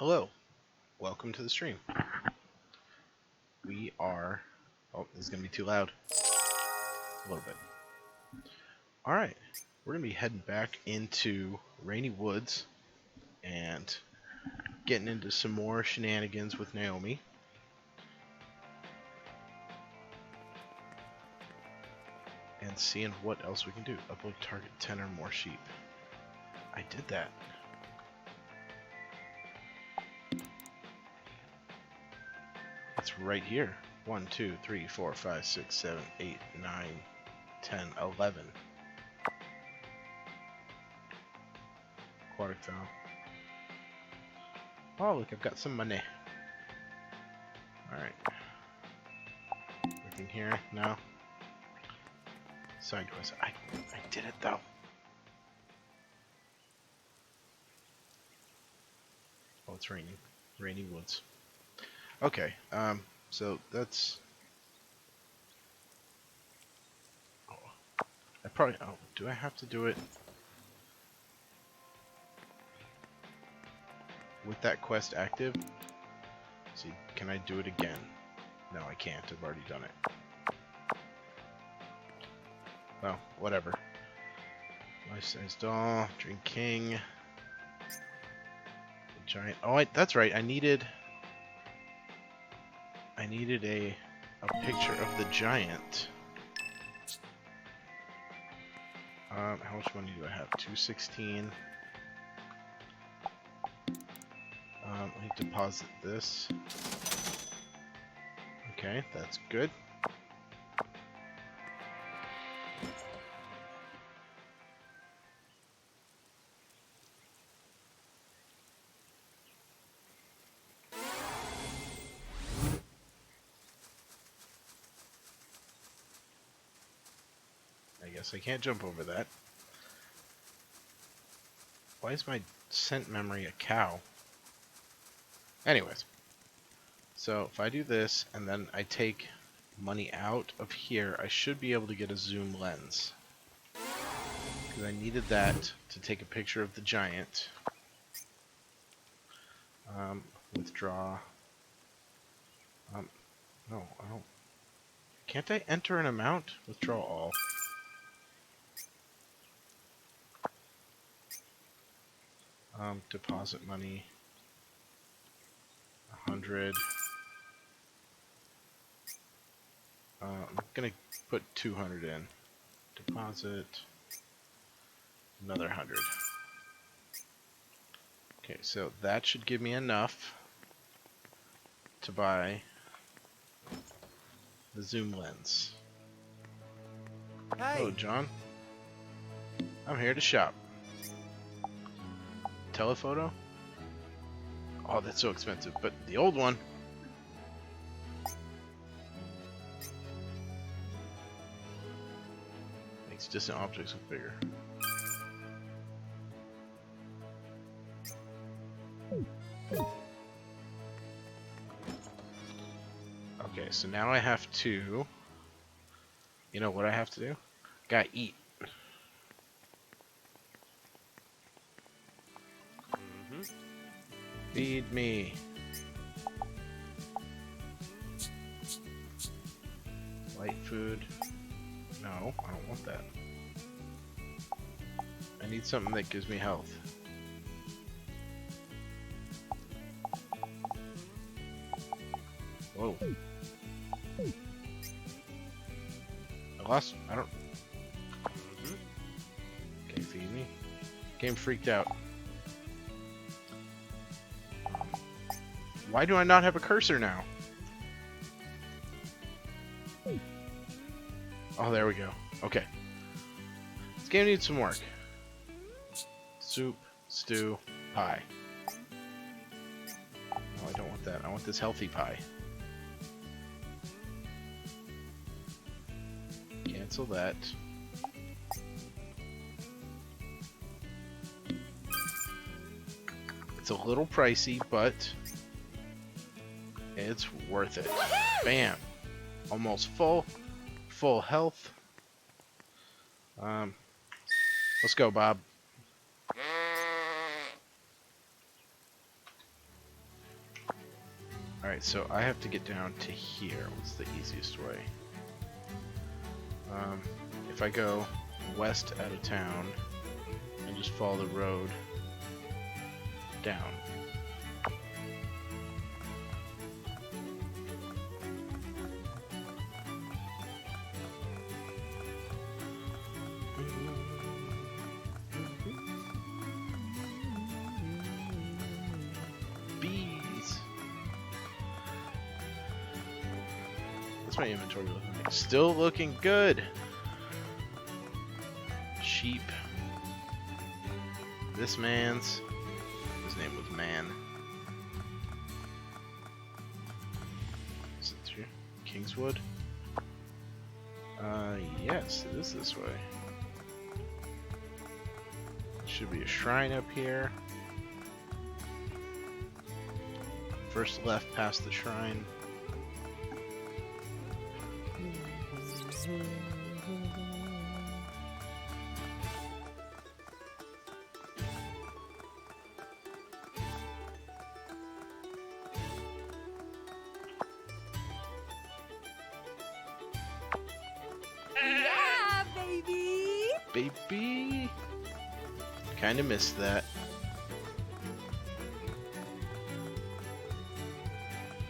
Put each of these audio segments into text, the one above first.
Hello, welcome to the stream. We are... Oh, this is going to be too loud. A little bit. Alright, we're going to be heading back into Rainy Woods and getting into some more shenanigans with Naomi. And seeing what else we can do. Upload target 10 or more sheep. I did that. It's right here. 1, 2, 3, 4, 5, 6, 7, 8, 9, 10, 11. Aquatic fowl. Oh, look, I've got some money. Alright. Anything here? No. Side quest. I did it though. Oh, it's raining. Rainy Woods. Okay, so that's... Oh, I probably... Oh, do I have to do it with that quest active? Let's see, can I do it again? No, I can't. I've already done it. Well, whatever. Life-size doll, drink king, the giant. Oh, that's right. I needed a picture of the giant. How much money do I have? 216. Let me deposit this. Okay, that's good. I guess I can't jump over that. Why is my scent memory a cow? Anyways, so if I do this and then I take money out of here, I should be able to get a zoom lens. Because I needed that to take a picture of the giant. Withdraw. No, I don't. Can't I enter an amount? Withdraw all. Deposit money. 100. I'm gonna put 200 in. Deposit. Another 100. Okay, so that should give me enough to buy the zoom lens. Hey. Hello, John. I'm here to shop. Telephoto? Oh, that's so expensive, but the old one. Makes distant objects look bigger. Okay, so now I have to... You know what I have to do? Gotta eat. Feed me. Light food. No, I don't want that. I need something that gives me health. Whoa. I don't... Okay, feed me. Game freaked out. Why do I not have a cursor now? Oh, there we go. Okay. This game needs some work. Soup, stew, pie. No, I don't want that. I want this healthy pie. Cancel that. It's a little pricey, but it's worth it. Bam. Almost full. Full health. Let's go, Bob. Alright, so I have to get down to here. What's the easiest way? If I go west out of town and just follow the road down. Bees. What's my inventory looking like? Still looking good. Sheep. This man's. His name was Man. Is it through Kingswood? Yes, it is this way. Should be a shrine up here. First left past the shrine. Yeah, baby! Baby! Kinda missed that.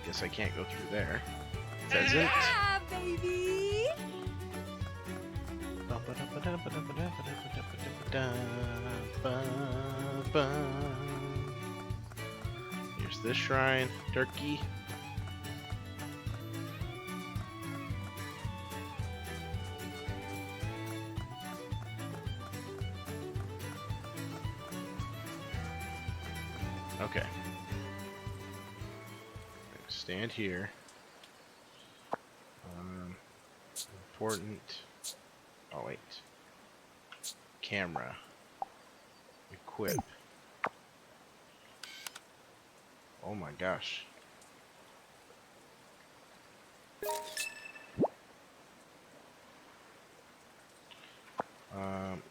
Guess I can't go through there. Pheasant. Yeah, baby! Here's this shrine. Turkey. Okay. Stand here. Important. Oh wait. Camera. Equip. Oh my gosh. Alright.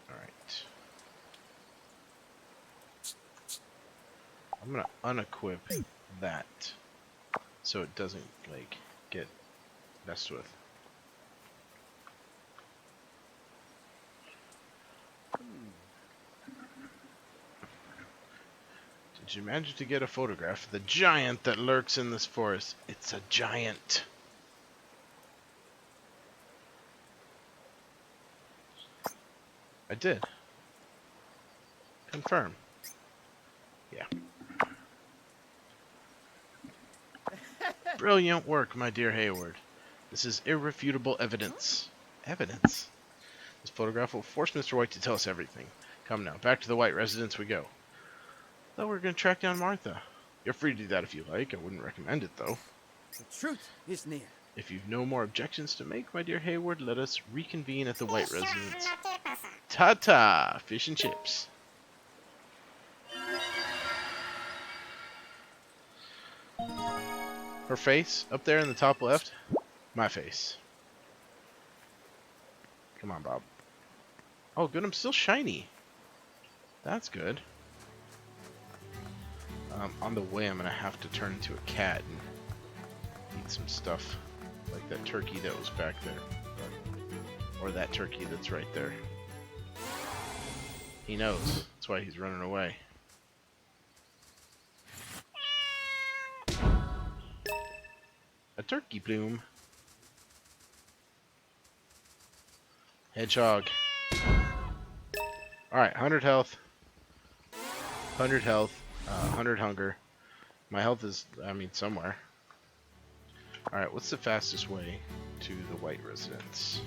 I'm gonna unequip that so it doesn't like get messed with. Did you manage to get a photograph of the giant that lurks in this forest? It's a giant. I did. Confirm. Yeah. Brilliant work, my dear Hayward. This is irrefutable evidence. Evidence? This photograph will force Mr. White to tell us everything. Come now, back to the White residence we go. Thought we were going to track down Martha. You're free to do that if you like. I wouldn't recommend it, though. The truth is near. If you've no more objections to make, my dear Hayward, let us reconvene at the White residence. Ta-ta! Fish and chips. Her face, up there in the top left. My face. Come on, Bob. Oh, good, I'm still shiny. That's good. On the way, I'm gonna have to turn into a cat and eat some stuff. Like that turkey that was back there. Or that turkey that's right there. He knows. That's why he's running away. A turkey plume. Hedgehog. Alright, 100 health. 100 health. 100 hunger. My health is, I mean, somewhere. Alright, what's the fastest way to the White residence?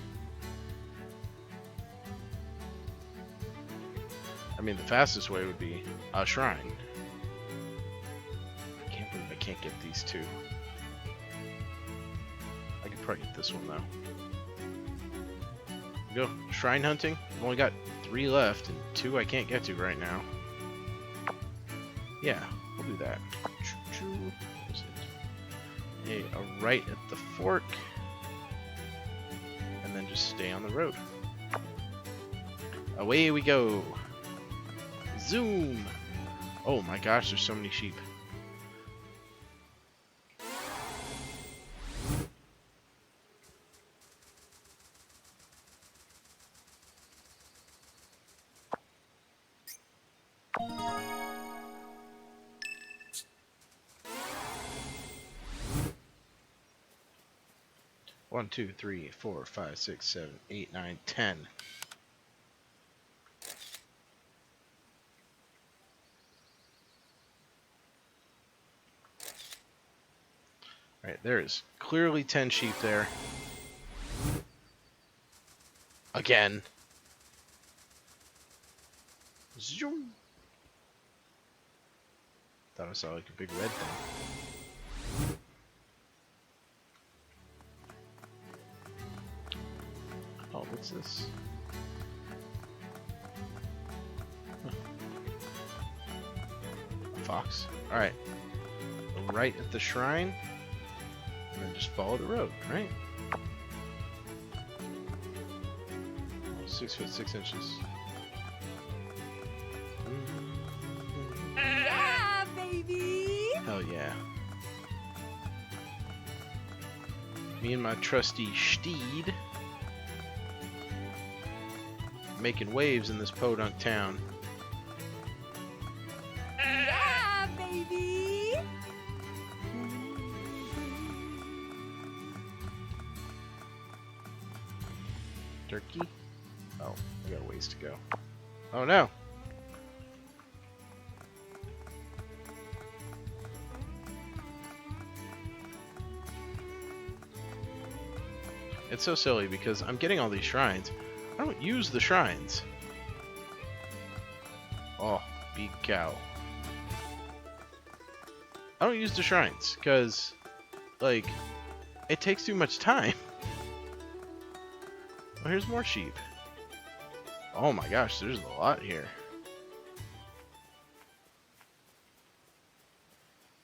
I mean, the fastest way would be a shrine. I can't believe I can't get these two. I could probably get this one, though. Go. Shrine hunting. I've only got 3 left, and 2 I can't get to right now. Yeah, we'll do that. What is it? A right at the fork. And then just stay on the road. Away we go. Zoom! Oh my gosh, there's so many sheep. 1, 2, 3, 4, 5, 6, 7, 8, 9, 10. Alright, there is clearly 10 sheep there. Again. Zoom. Thought I saw like a big red thing. Oh, what's this? Huh. Fox. Alright. Right at the shrine. And then just follow the road, right? 6 foot 6 inches. Yeah, baby. Hell yeah. Me and my trusty steed making waves in this podunk town. Yeah, baby. Turkey? Oh, I got a ways to go. Oh no! It's so silly because I'm getting all these shrines. I don't use the shrines. Oh, big cow. I don't use the shrines because, like, it takes too much time. Oh, here's more sheep. Oh my gosh, there's a lot here.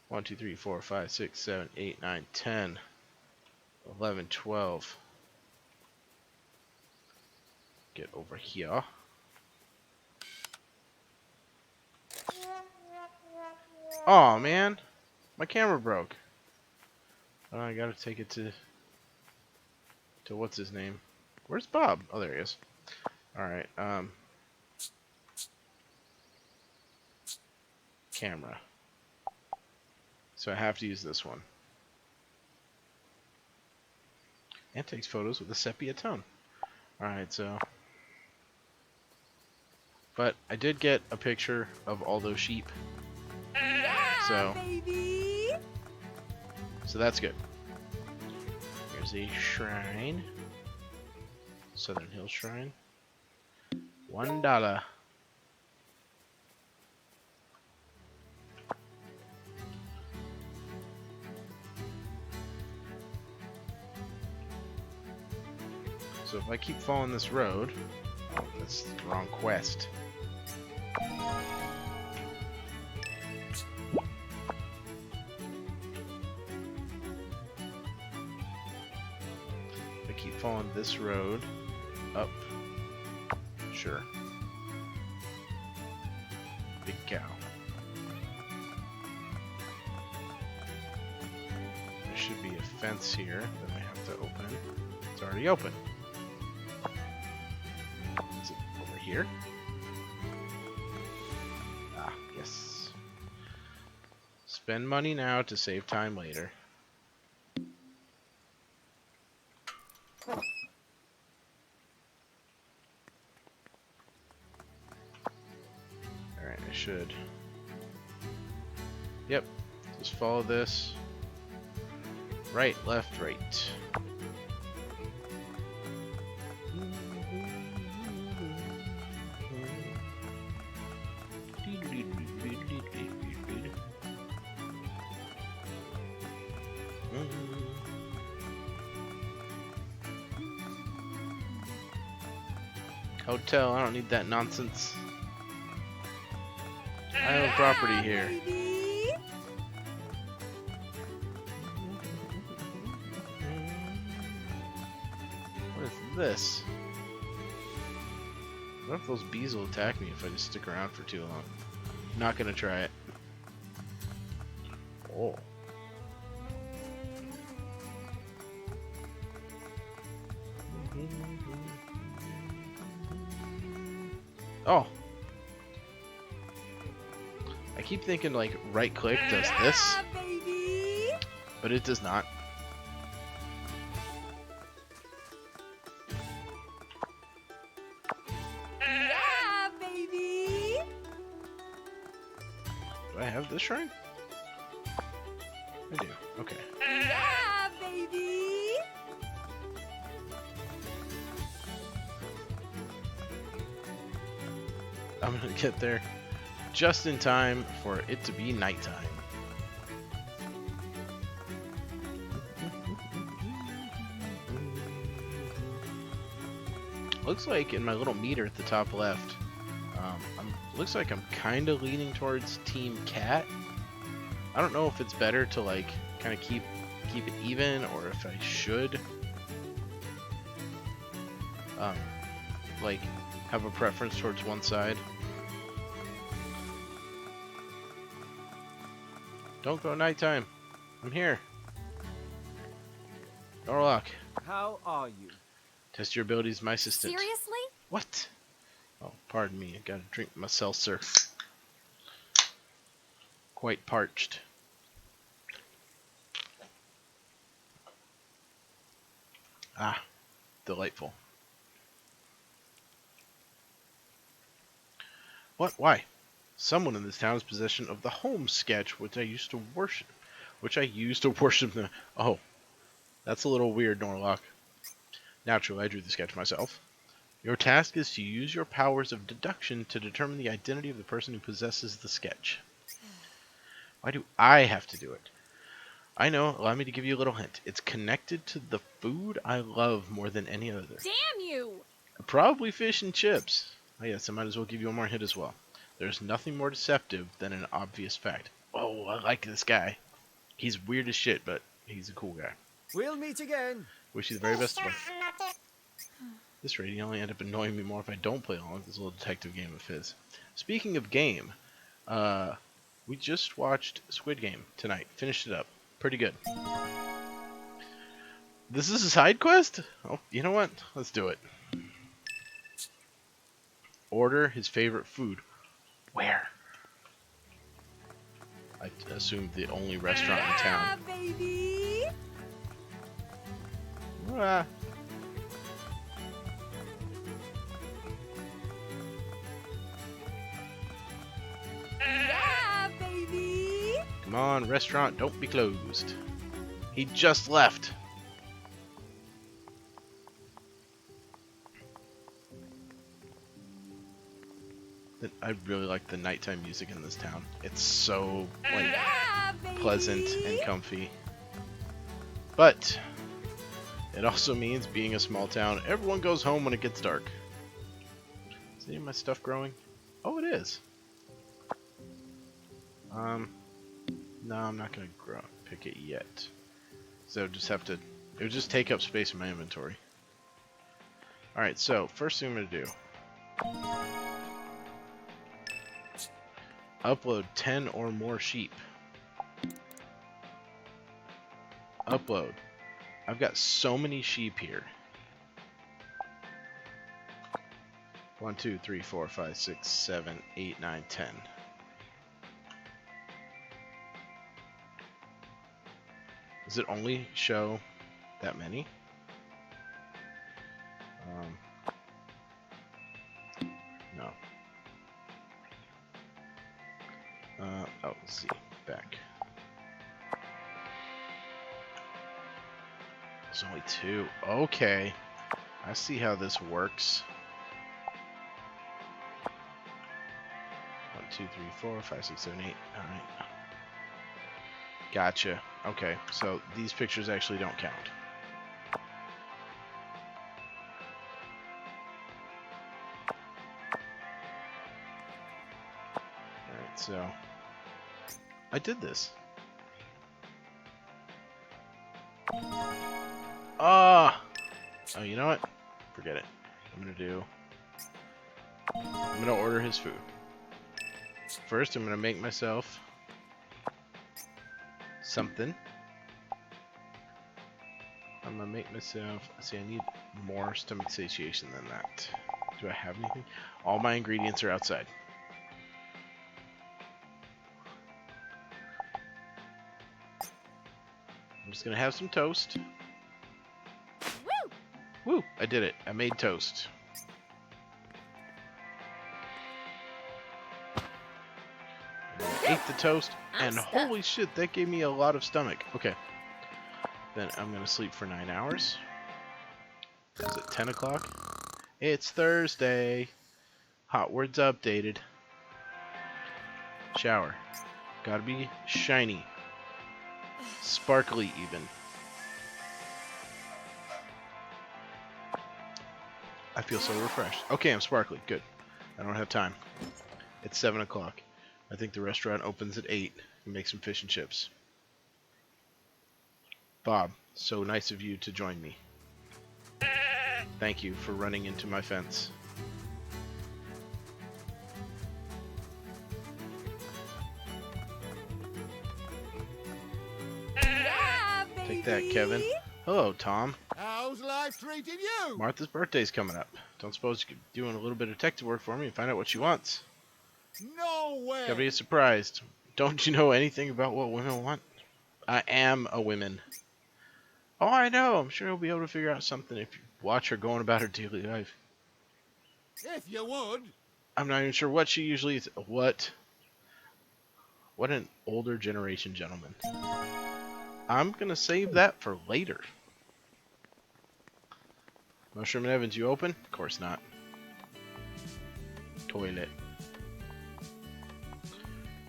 1, 2, 3, 4, 5, 6, 7, 8, 9, 10, 11, 12. Get over here. Oh man, my camera broke. Oh, I gotta take it to what's his name? Where's Bob? Oh, there he is. All right. Camera. So I have to use this one. And takes photos with a sepia tone. All right, so. But I did get a picture of all those sheep. Yeah, So. baby. So that's good. Here's a shrine. Southern Hill Shrine. $1. So if I keep following this road, oh, that's the wrong quest. If I keep following this road up, sure. Big cow. There should be a fence here that I have to open. It's already open. Is it over here? Ah, yes. Spend money now to save time later. Alright, I should. Yep. Just follow this. Right, left, right. Hotel, I don't need that nonsense. I own property here. Baby. What is this? What if those bees will attack me if I just stick around for too long? Not gonna try it. Oh. Oh. I keep thinking like right click does this, Yeah, baby. but it does not. I have this shrine? I do. Okay. Yeah, baby! I'm gonna get there just in time for it to be nighttime. Looks like in my little meter at the top left, looks like I'm kind of leaning towards Team Cat. I don't know if it's better to like kind of keep it even, or if I should like have a preference towards one side. Don't go nighttime. I'm here. Norlock, How are you? test your abilities, my assistant. Seriously? What? Oh, pardon me. I gotta drink my seltzer. Quite parched. Ah, delightful. What? Why? Someone in this town is possession of the home sketch, which I used to worship. Oh, that's a little weird, Norlock. Naturally, I drew the sketch myself. Your task is to use your powers of deduction to determine the identity of the person who possesses the sketch. Why do I have to do it? I know, allow me to give you a little hint. It's connected to the food I love more than any other. Damn you! Probably fish and chips. Oh yes, I might as well give you one more hint as well. There's nothing more deceptive than an obvious fact. Oh, I like this guy. He's weird as shit, but he's a cool guy. We'll meet again. Wish you the very best of luck. This rating only end up annoying me more if I don't play along with this little detective game of his. Speaking of game, we just watched Squid Game tonight. Finished it up. Pretty good. This is a side quest? Oh, you know what? Let's do it. Order his favorite food. Where? I assume the only restaurant in town. Yeah, baby! Ah. Yeah, baby! Come on, restaurant, don't be closed. He just left. I really like the nighttime music in this town. It's so like Yeah, baby! pleasant and comfy. But it also means being a small town, everyone goes home when it gets dark. Is any of my stuff growing? Oh, it is. No, I'm not gonna pick it yet. So just have to. It would just take up space in my inventory. All right. So first thing I'm gonna do. Upload 10 or more sheep. Upload. I've got so many sheep here. 1, 2, 3, 4, 5, 6, 7, 8, 9, 10. Does it only show that many? No. Oh, let's see. Back. There's only 2. Okay. I see how this works. 1, 2, 3, 4, 5, 6, 7, 8. Alright. Gotcha. Okay, so these pictures actually don't count. Alright, so I did this. Ah! Oh, you know what? Forget it. I'm gonna order his food. First, I'm gonna make myself something. I'm gonna make myself. See, I need more stomach satiation than that. Do I have anything? All my ingredients are outside. I'm just gonna have some toast. Woo! Woo! I did it. I made toast. Ate the toast, and I'm holy shit, that gave me a lot of stomach. Okay. Then I'm gonna sleep for 9 hours. Is it 10 o'clock? It's Thursday. Hot words updated. Shower. Gotta be shiny. Sparkly even. I feel so refreshed. Okay, I'm sparkly. Good. I don't have time. It's 7 o'clock. I think the restaurant opens at 8. Make some fish and chips. Bob, so nice of you to join me. Thank you for running into my fence. Yeah, baby. Take that, Kevin. Hello, Tom. How's life treating you? Martha's birthday's coming up. Don't suppose you could do a little bit of detective work for me and find out what she wants. No Gotta way. be surprised. Don't you know anything about what women want? I am a woman. Oh, I know. I'm sure you'll be able to figure out something if you watch her going about her daily life. If you would. I'm not even sure what she usually is. What? What an older generation gentleman. I'm gonna save that for later. Mushroom and Evans, you open? Of course not. Toilet.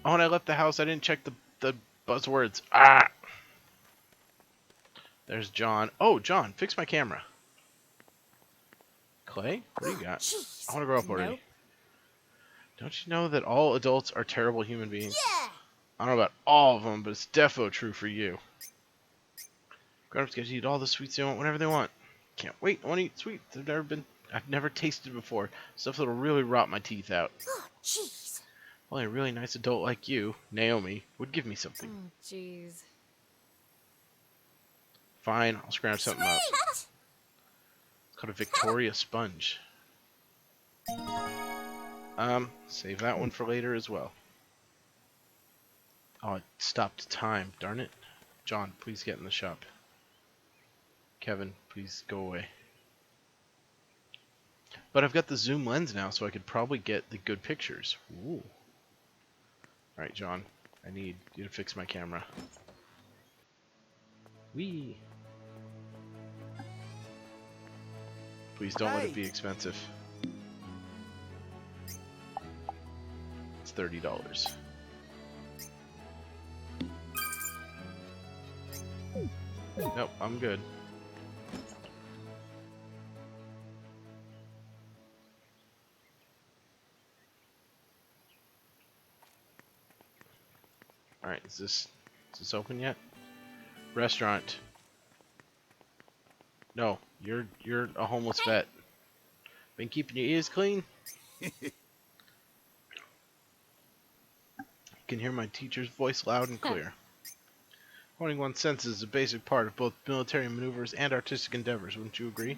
Oh, and I left the house. I didn't check the buzzwords. Ah! There's John. Oh, John, fix my camera. Clay, what do you got? Jeez. I want to grow up already. Nope. Don't you know that all adults are terrible human beings? Yeah. I don't know about all of them, but it's defo true for you. Grown-ups get to eat all the sweets they want whenever they want. Can't wait. I want to eat sweets. I've never tasted before. Stuff that'll really rot my teeth out. Oh, jeez. Only a really nice adult like you, Naomi, would give me something. Oh, jeez. Fine, I'll scrounge something up. Sweet. It's called a Victoria sponge. Save that one for later as well. Oh, it stopped time. Darn it. John, please get in the shop. Kevin, please go away. But I've got the zoom lens now, so I could probably get the good pictures. Ooh. Alright, John. I need you to fix my camera. Whee! Please don't let it be expensive. It's $30. Nope, I'm good. Alright, is this open yet? Restaurant. No, you're a homeless vet. Been keeping your ears clean? Can hear my teacher's voice loud and clear. Honing one's senses is a basic part of both military maneuvers and artistic endeavors, wouldn't you agree?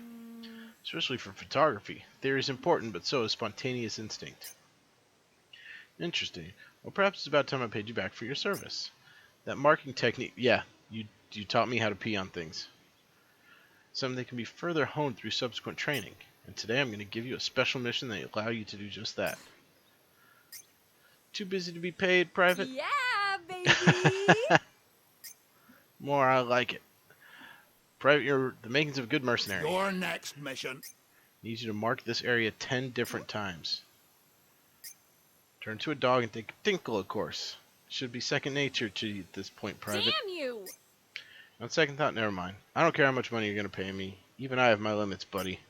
Especially for photography. Theory is important, but so is spontaneous instinct. Interesting. Well, perhaps it's about time I paid you back for your service. That marking technique, yeah, you taught me how to pee on things. Something that can be further honed through subsequent training. And today I'm going to give you a special mission that will allow you to do just that. Too busy to be paid, Private? Yeah, baby. More, I like it. Private, you're the makings of a good mercenary. Your next mission. Need you to mark this area 10 different times. Turn to a dog and think tinkle, of course. Should be second nature to you at this point, Private. Damn you. On second thought, never mind. I don't care how much money you're going to pay me. Even I have my limits, buddy.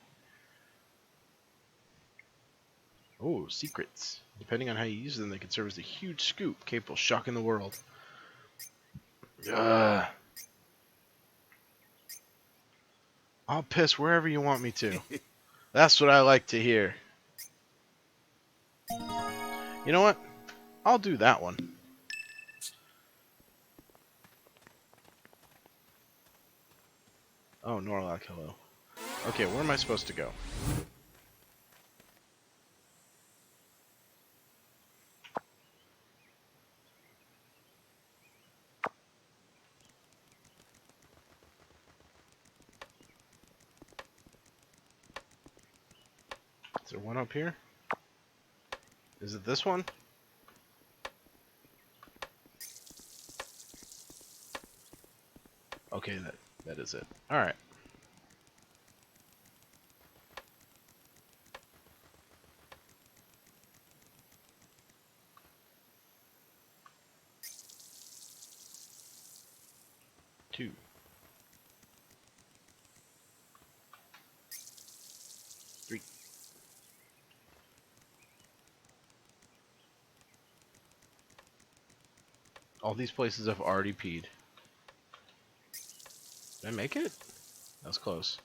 Oh, secrets. Depending on how you use them, they can serve as a huge scoop capable of shocking the world. Ugh. I'll piss wherever you want me to. That's what I like to hear. You know what? I'll do that one. Oh, Norlock, hello. Okay, where am I supposed to go? Is there one up here? Is it this one? okay, that is it. All right. Two, three. All these places have already peed. Did I make it? That was close.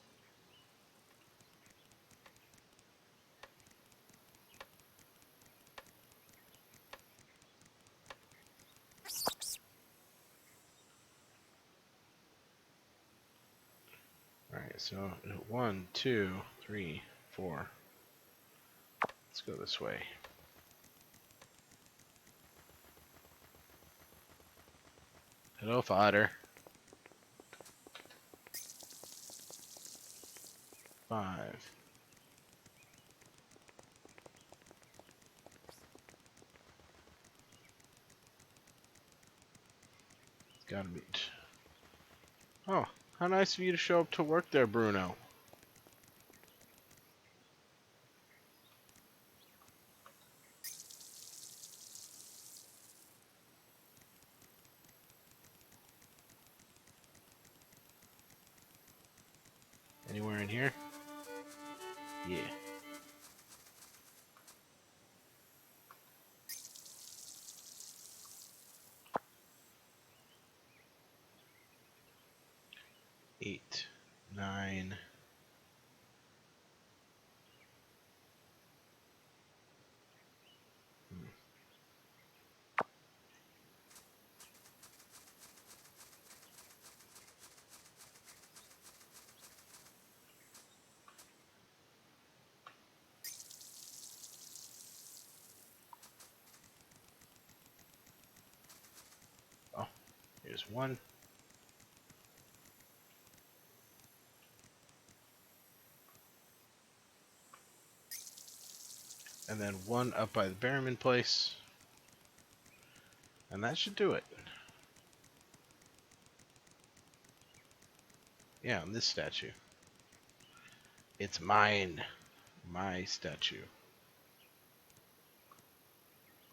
Alright, so 1, 2, 3, 4. Let's go this way. Hello, father. 5. It's gotta be. Oh, how nice of you to show up to work there, Bruno. Anywhere in here? Yeah. Eight, 9. Oh, here's 1. And then 1 up by the Berryman place. And that should do it. Yeah, on this statue. It's mine. My statue.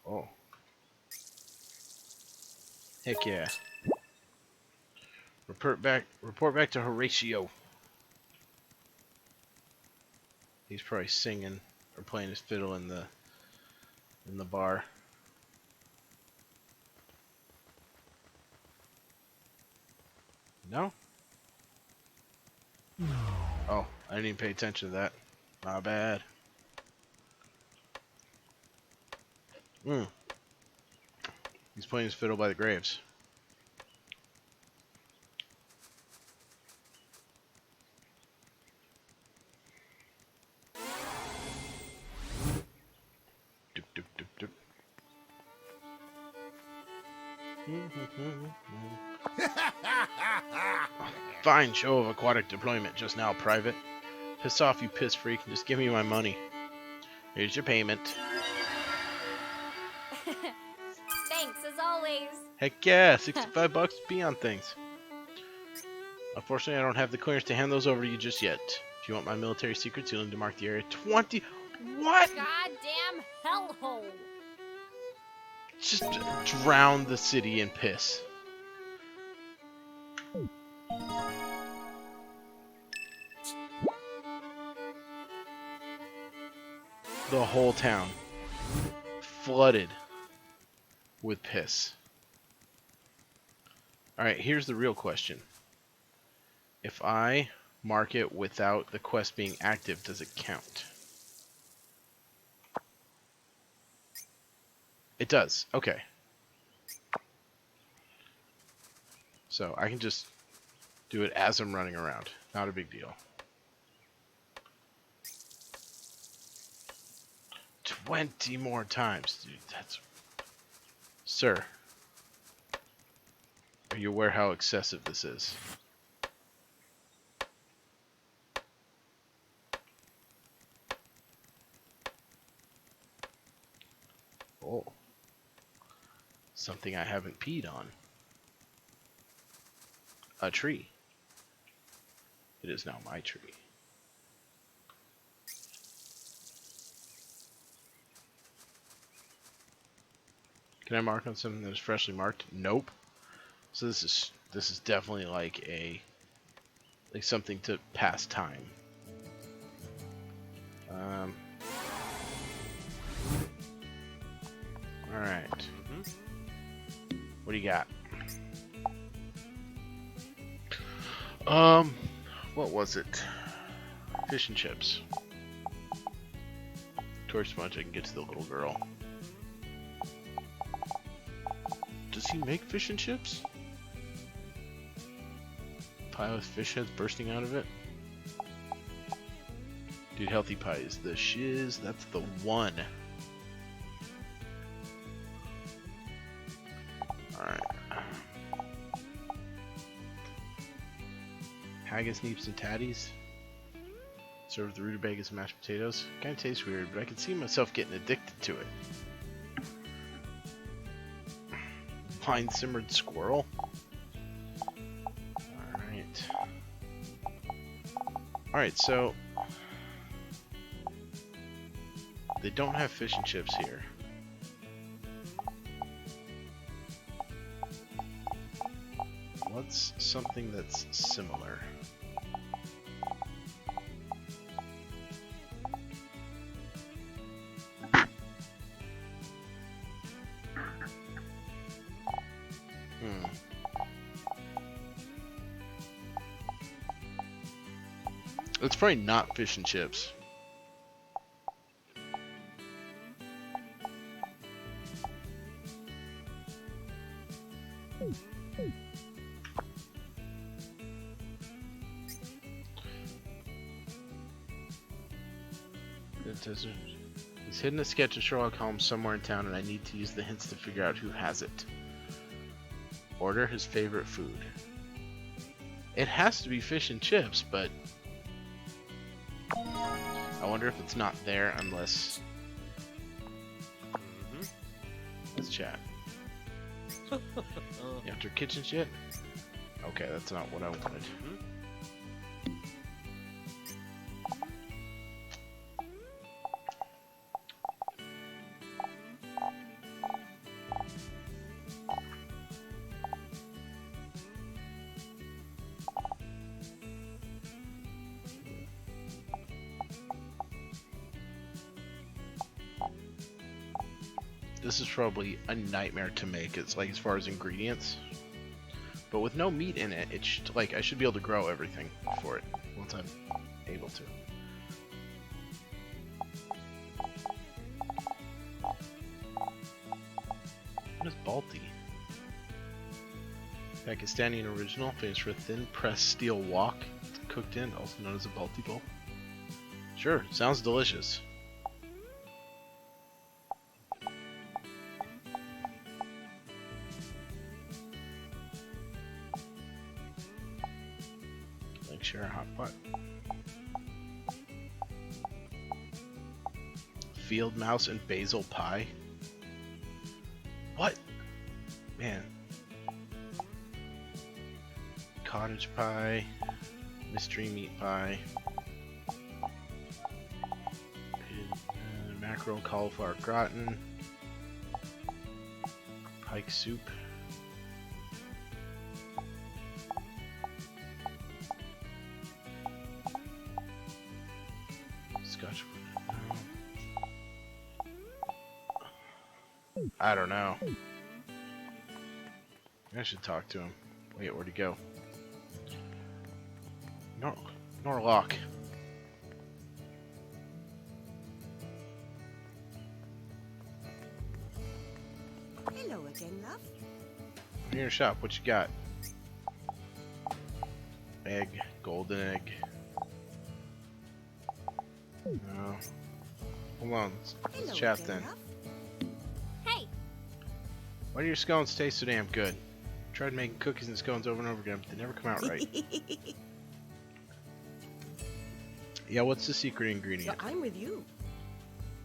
Oh. Heck yeah. Report back to Horatio. He's probably singing or playing his fiddle in the bar. No? Oh, I didn't even pay attention to that. My bad. He's playing his fiddle by the graves. Doop, doop, doop, doop. Fine show of aquatic deployment just now, Private. Piss off, you piss freak. Just give me my money. Here's your payment. Thanks, as always. Heck yeah, 65 bucks to be on things. Unfortunately, I don't have the clearance to hand those over to you just yet. If you want my military secrets, you'll need to mark the area 20. What? Goddamn hellhole. Just drown the city in piss. The whole town flooded with piss. Alright, here's the real question. If I mark it without the quest being active, does it count? It does. Okay. So I can just do it as I'm running around. Not a big deal. 20 more times, dude. That's... Sir, are you aware how excessive this is? Oh. Something I haven't peed on. A tree. It is now my tree. Can I mark on something that is freshly marked? Nope. So this is definitely like something to pass time. All right. What do you got? What was it? Fish and chips. Torch sponge. I can get to the little girl. Does he make fish and chips? Pie with fish heads bursting out of it? Dude, healthy pie is the shiz. That's the one. Alright. Haggis, neeps, and tatties. Serve with rutabagas and mashed potatoes. Kinda tastes weird, but I can see myself getting addicted to it. Pine simmered squirrel. Alright, so they don't have fish and chips here. What's something that's similar? It's probably not fish and chips. He's hidden a sketch of Sherlock Holmes somewhere in town, and I need to use the hints to figure out who has it. Order his favorite food. It has to be fish and chips, but I wonder if it's not there unless... Let's chat. You after kitchen shit? Okay, that's not what I wanted. This is probably a nightmare to make. It's like as far as ingredients, but with no meat in it, it's like I should be able to grow everything for it once I'm able to. What is Balti? Pakistani original, famous for a thin pressed steel wok, cooked in, also known as a Balti bowl. Sure, sounds delicious. Share a hot pot. Field mouse and basil pie. What? Man. Cottage pie. Mystery meat pie. Mackerel cauliflower gratin. Pike soup. I don't know. I should talk to him. Wait, where'd he go? Norlock. Hello again, love. In your shop, what you got? Egg, golden egg. No. Hold on, let's chat then. Hey! Why do your scones taste so damn good? I tried making cookies and scones over and over again, but they never come out right. Yeah, what's the secret ingredient? Well, I'm with you.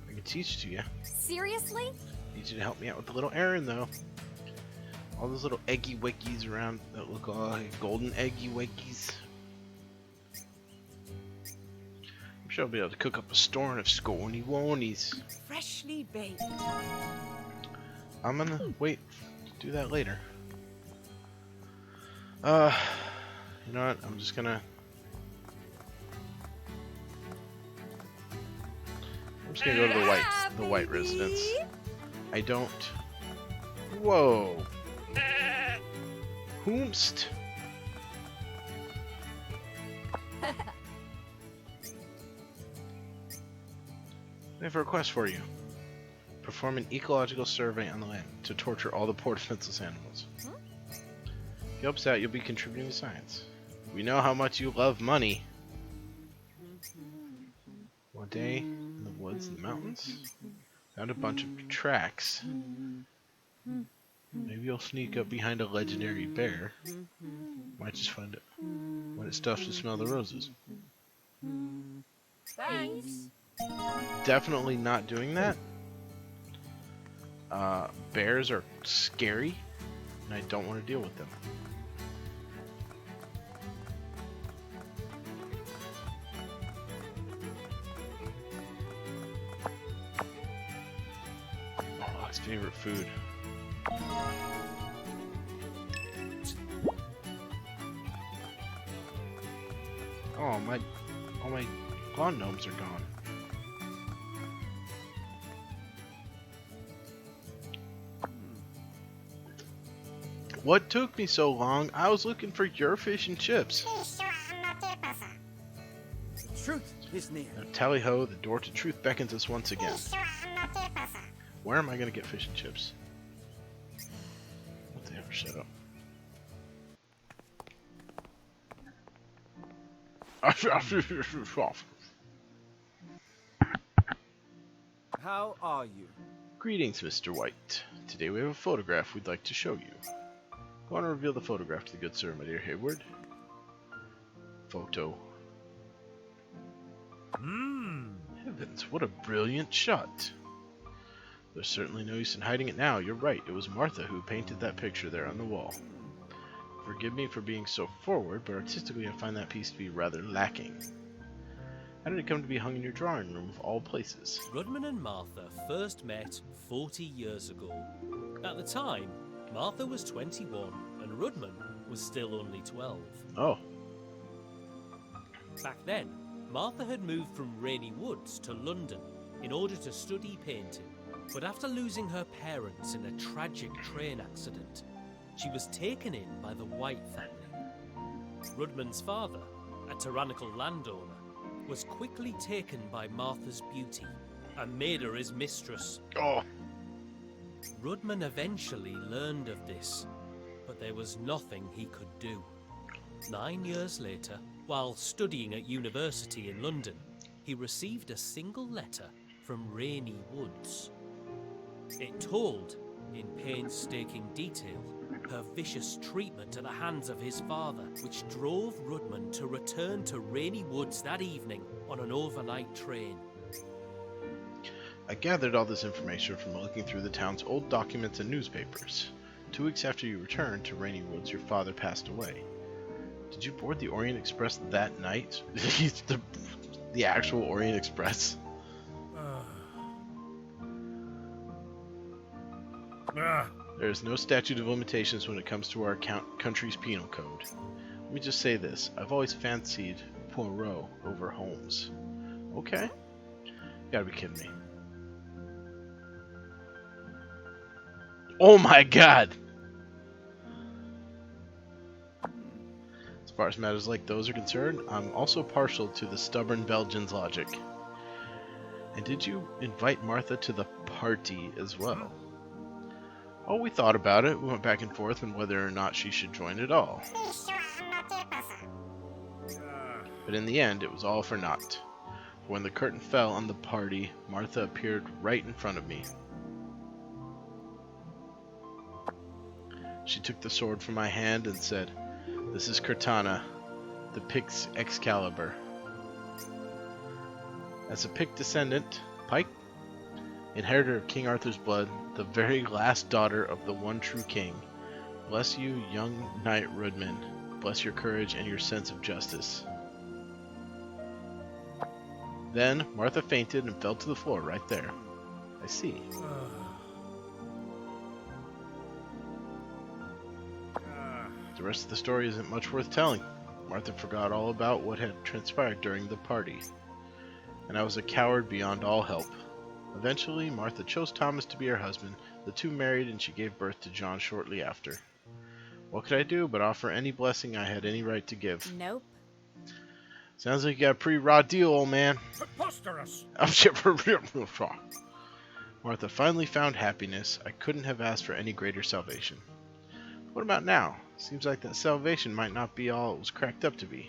I can teach it to you. Seriously? Need you to help me out with the little errand, though. All those little eggy wiggies around that look like golden eggy wiggies. Sure, I'll be able to cook up a storm of scorny warnies. Freshly baked. I'm gonna wait. Do that later. You know what? I'm just gonna go to the white residence. I don't. Whoa. Whomst. I have a request for you. Perform an ecological survey on the land to torture all the poor defenseless animals. If you help us out, you'll be contributing to science. We know how much you love money. One day, in the woods and the mountains, found a bunch of tracks. Maybe you'll sneak up behind a legendary bear. Might just find it when it stops to smell the roses. Thanks. Definitely not doing that. Bears are scary, and I don't want to deal with them. Locke's favorite food. Oh, all my lawn gnomes are gone. What took me so long? I was looking for your fish and chips. The truth is near. Now, tally ho, the door to truth beckons us once again. Where am I gonna get fish and chips? What the ever shut up. How are you? Greetings, Mr. White. Today we have a photograph we'd like to show you. I want to reveal the photograph to the good sir, my dear Hayward. Photo. Heavens, what a brilliant shot. There's certainly no use in hiding it now. You're right, it was Martha who painted that picture there on the wall. Forgive me for being so forward, but artistically I find that piece to be rather lacking. How did it come to be hung in your drawing room of all places? Rudman and Martha first met 40 years ago. At the time, Martha was 21 and Rudman was still only 12. Oh. Back then, Martha had moved from Rainy Woods to London in order to study painting. But after losing her parents in a tragic train accident, she was taken in by the White family. Rudman's father, a tyrannical landowner, was quickly taken by Martha's beauty and made her his mistress. Oh. Rudman eventually learned of this, but there was nothing he could do. 9 years later, while studying at university in London, he received a single letter from Rainy Woods. It told, in painstaking detail, her vicious treatment at the hands of his father, which drove Rudman to return to Rainy Woods that evening on an overnight train. I gathered all this information from looking through the town's old documents and newspapers. 2 weeks after you returned to Rainy Woods, your father passed away. Did you board the Orient Express that night? the actual Orient Express? There is no statute of limitations when it comes to our country's penal code. Let me just say this. I've always fancied Poirot over Holmes. Okay. You gotta be kidding me. Oh my god! As far as matters like those are concerned, I'm also partial to the stubborn Belgian's logic. And did you invite Martha to the party as well? Oh, we thought about it. We went back and forth on whether or not she should join at all. But in the end, it was all for naught. When the curtain fell on the party, Martha appeared right in front of me. She took the sword from my hand and said, "This is Cortana, the Pict's Excalibur." As a Pict descendant, Pike, inheritor of King Arthur's blood, the very last daughter of the one true king, bless you, young knight Rudman. Bless your courage and your sense of justice. Then Martha fainted and fell to the floor right there. I see. The rest of the story isn't much worth telling. Martha forgot all about what had transpired during the party, and I was a coward beyond all help. Eventually, Martha chose Thomas to be her husband. The two married, and she gave birth to John shortly after. What could I do but offer any blessing I had any right to give? Nope. Sounds like you got a pretty raw deal, old man. Preposterous! Martha finally found happiness. I couldn't have asked for any greater salvation. What about now? Seems like that salvation might not be all it was cracked up to be.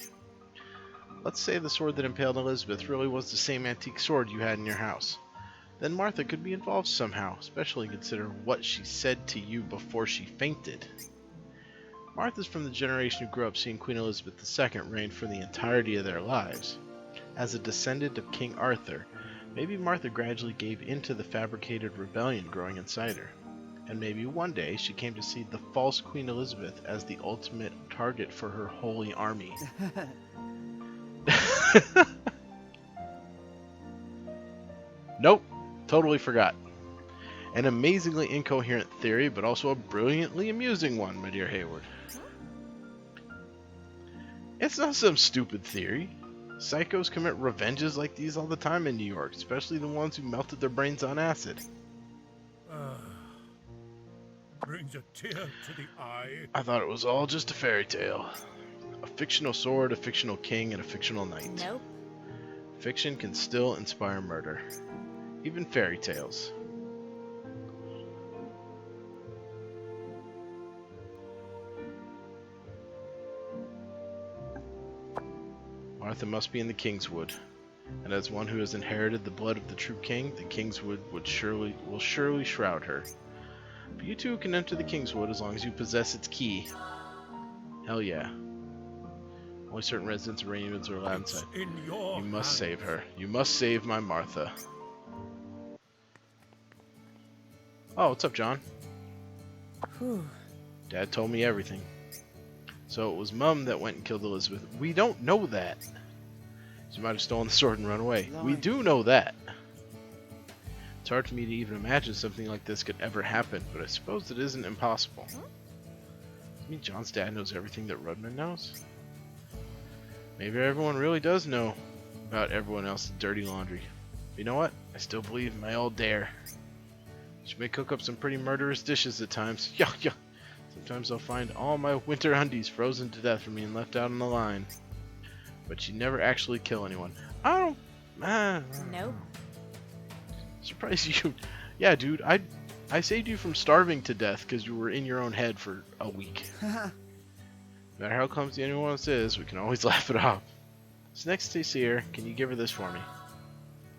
Let's say the sword that impaled Elizabeth really was the same antique sword you had in your house. Then Martha could be involved somehow, especially considering what she said to you before she fainted. Martha's from the generation who grew up seeing Queen Elizabeth II reign for the entirety of their lives. As a descendant of King Arthur, maybe Martha gradually gave into the fabricated rebellion growing inside her. And maybe one day she came to see the false Queen Elizabeth as the ultimate target for her holy army. Nope, totally forgot. An amazingly incoherent theory, but also a brilliantly amusing one, my dear Hayward. It's not some stupid theory. Psychos commit revenges like these all the time in New York, especially the ones who melted their brains on acid. Brings a tear to the eye. I thought it was all just a fairy tale. A fictional sword, a fictional king, and a fictional knight. Nope. Fiction can still inspire murder. Even fairy tales. Martha must be in the Kingswood, and as one who has inherited the blood of the true king, the Kingswood will surely shroud her. But you too can enter the Kingswood as long as you possess its key. Hell yeah. Only certain residents of Rainwoods are allowed inside. You must save her. You must save my Martha. Oh, what's up, John? Dad told me everything. So it was Mum that went and killed Elizabeth. We don't know that. She might have stolen the sword and run away. We do know that. It's hard for me to even imagine something like this could ever happen, but I suppose it isn't impossible. I mean, John's dad knows everything that Rudman knows. Maybe everyone really does know about everyone else's dirty laundry. But you know what? I still believe in my old dare. She may cook up some pretty murderous dishes at times. Yeah. Sometimes I'll find all my winter undies frozen to death from being left out on the line. But she'd never actually kill anyone. I don't... Nope. Surprise you. Yeah, dude, I saved you from starving to death because you were in your own head for a week. No matter how clumsy anyone else is, we can always laugh it off. So next to see her, can you give her this for me?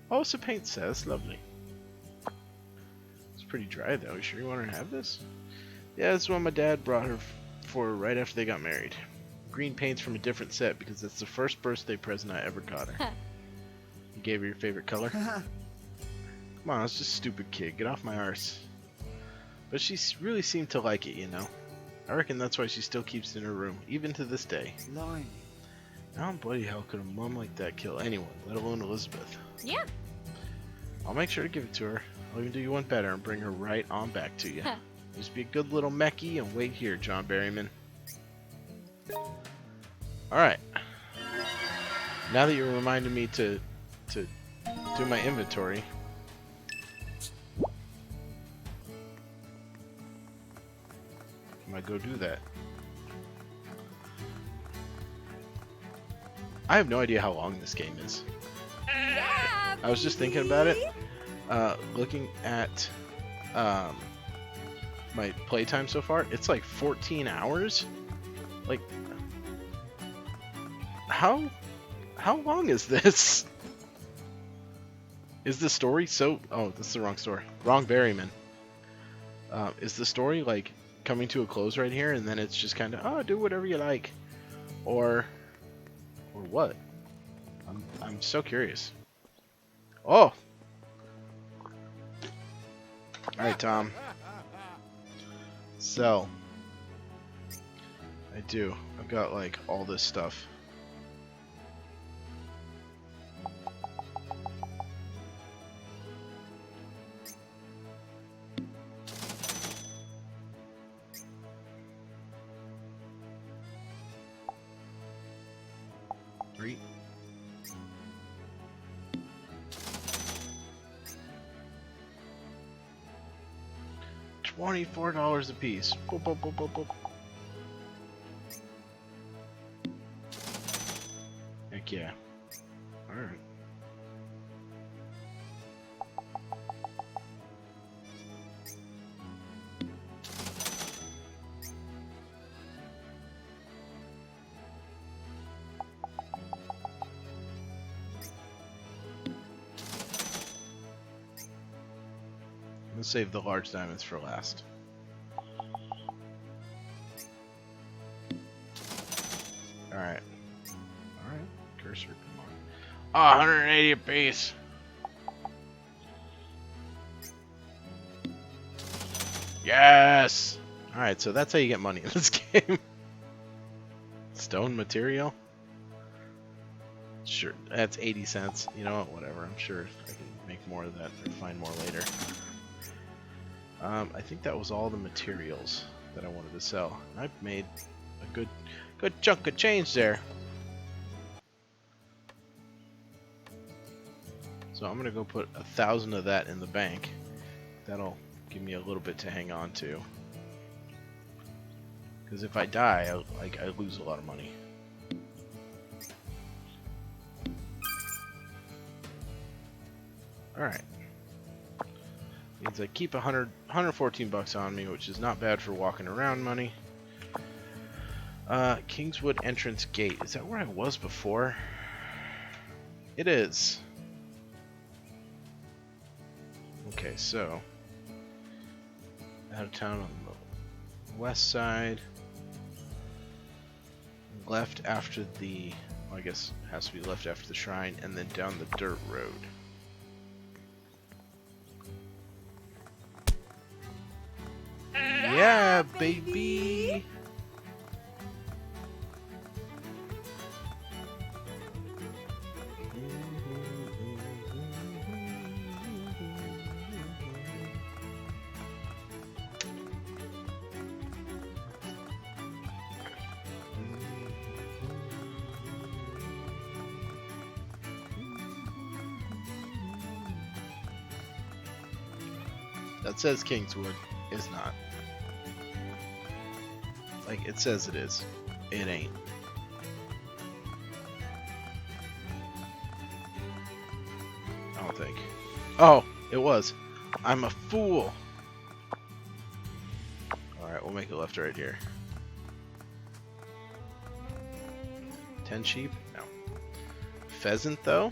Oh, it's a paint set. That's lovely. It's pretty dry though. You sure you want her to have this? Yeah, that's what my dad brought her for right after they got married. Green paint's from a different set because that's the first birthday present I ever got her. You gave her your favorite color? Come on, it's just a stupid kid. Get off my arse. But she really seemed to like it, you know. I reckon that's why she still keeps it in her room, even to this day. Blimey. How in bloody hell could a mom like that kill anyone, let alone Elizabeth? Yeah. I'll make sure to give it to her. I'll even do you one better and bring her right on back to you. Just be a good little Mechie and wait here, John Berryman. Alright. Now that you reminded me to do my inventory. I might go do that. I have no idea how long this game is. Yeah. I was just thinking about it. Looking at my playtime so far, it's like 14 hours. Like, how long is this? Is the story so... Oh, this is the wrong story. Wrong Berryman. Is the story like coming to a close right here, and then it's just kind of, oh, do whatever you like, or what? I'm so curious. Oh. All right, Tom. So, I do. I've got like all this stuff. $24 a piece. Boop, boop, boop, boop, boop. Heck yeah. Alright. I'm gonna save the large diamonds for last. Alright. Alright. Cursor, come on. Oh, 180 a piece. Yes! Alright, so that's how you get money in this game. Stone material? Sure, that's 80 cents. You know what, whatever. I'm sure I can make more of that or find more later. I think that was all the materials that I wanted to sell. I've made a good chunk of change there. So I'm gonna go put 1,000 of that in the bank. That'll give me a little bit to hang on to. Because if I die, I lose a lot of money. All right. Means I keep 114 bucks on me, which is not bad for walking around money. Kingswood entrance gate. Is that where I was before? It is. Okay, so out of town on the west side. Left after the, well, I guess it has to be left after the shrine, and then down the dirt road. Yeah, baby! That says Kingswood. Is not. Like, it says it is. It ain't. I don't think. Oh, it was. I'm a fool. Alright, we'll make a left right here. 10 sheep? No. Pheasant, though?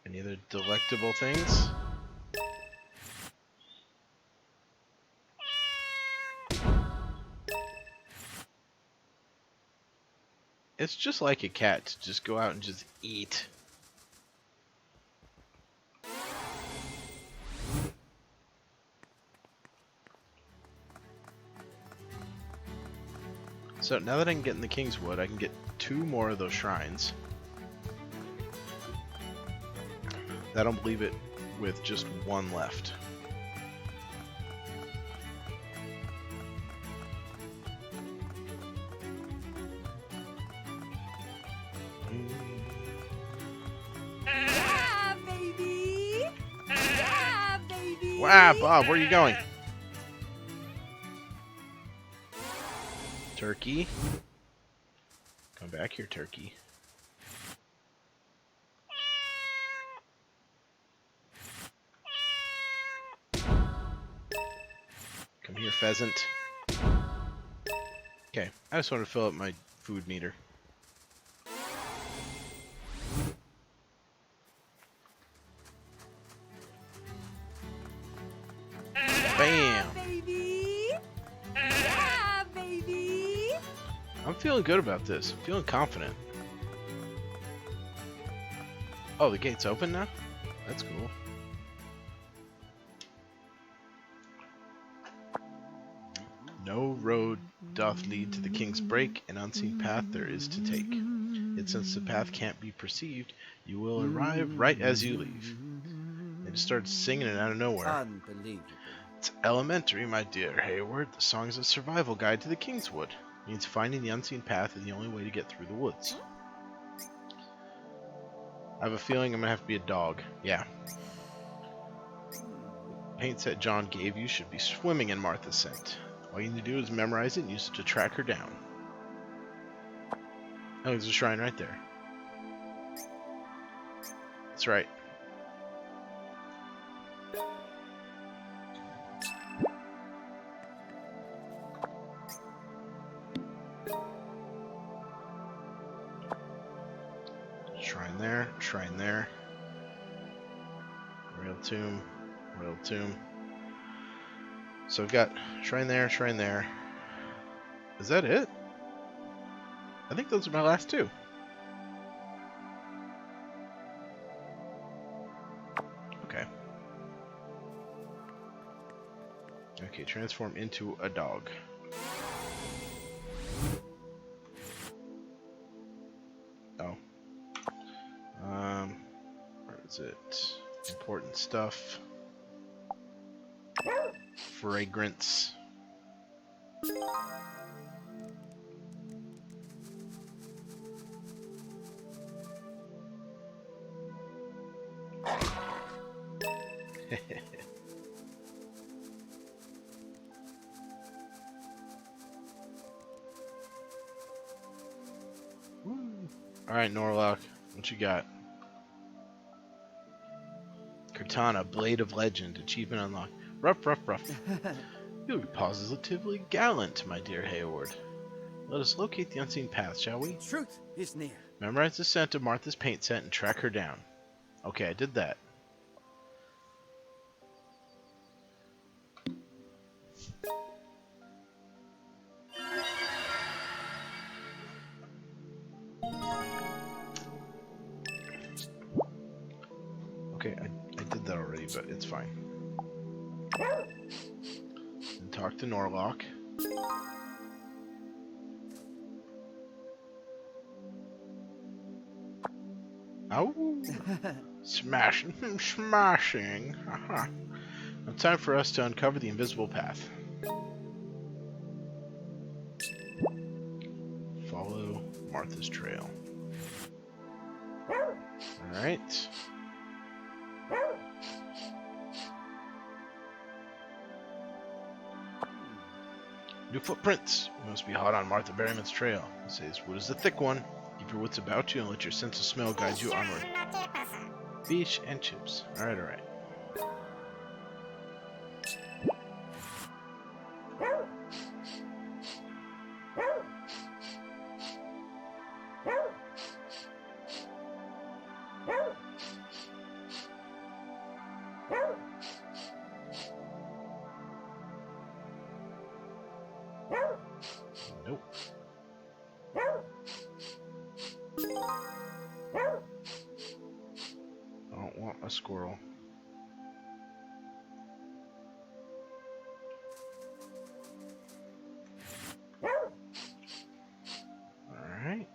Any other delectable things? It's just like a cat to just go out and just eat. So now that I can get in the Kingswood, I can get 2 more of those shrines. That'll leave it with just 1 left. Yeah, baby. Yeah, baby. Wow, Bob, where are you going? Turkey. Come back here, turkey. Come here, pheasant. Okay, I just want to fill up my food meter. Bam! Baby. Yeah, baby. I'm feeling good about this. I'm feeling confident. Oh, the gate's open now? That's cool. No road doth lead to the King's Break, an unseen path there is to take. Yet since the path can't be perceived, you will arrive right as you leave. They just started singing it out of nowhere. Unbelievable. It's elementary, my dear Hayward. The song is a survival guide to the Kingswood. means finding the unseen path is the only way to get through the woods. I have a feeling I'm gonna have to be a dog. Yeah. Paint set John gave you should be swimming in Martha's scent. All you need to do is memorize it and use it to track her down. Oh, there's a shrine right there. That's right. Shrine there, shrine there. Royal tomb, royal tomb. So I've got shrine there, shrine there. Is that it? I think those are my last two. Okay. Okay, transform into a dog. Oh. Where is it? Important stuff. Fragrance. Alright, Norlock, what you got? Katana, Blade of Legend, achievement unlocked. Ruff, ruff, ruff. You are positively gallant, my dear Hayward. Let us locate the unseen path, shall we? Truth is near. Memorize the scent of Martha's paint set and track her down. Okay, I did that. Okay, I did that already, but it's fine. And talk to Norlock. Oh, smashing, smashing. Haha. Now time for us to uncover the invisible path. Follow Martha's trail. Alright. New footprints. We must be hot on Martha Berryman's trail. It says, wood is the thick one. Keep your wits about you and let your sense of smell guide you onward. Fish and chips. Alright, alright. Nope. I don't want a squirrel. Alright.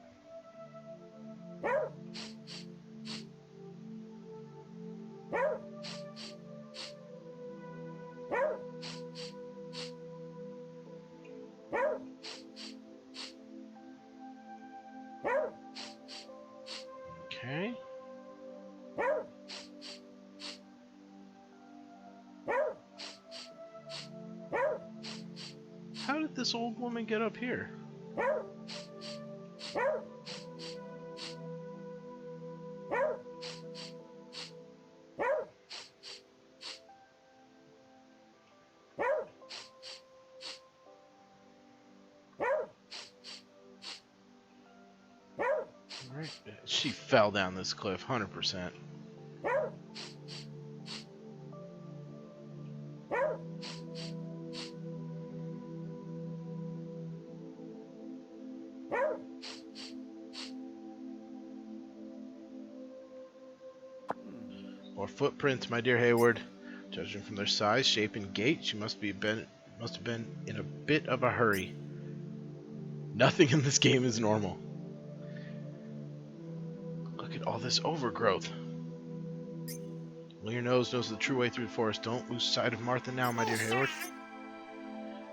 Okay. How did this old woman get up here? Alright. She fell down this cliff, 100%. Or footprints, my dear Hayward. Judging from their size, shape, and gait, she must have been in a bit of a hurry. Nothing in this game is normal. Look at all this overgrowth. Well, your nose knows the true way through the forest. Don't lose sight of Martha now, my dear Hayward.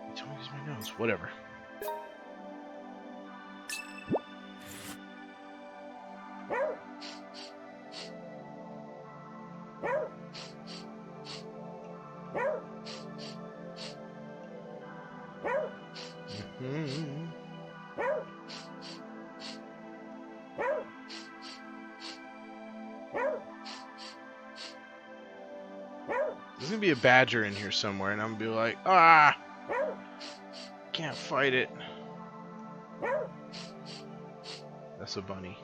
You told me to use my nose. Whatever. There's gonna be a badger in here somewhere, and I'm gonna be like, ah, can't fight it. That's a bunny.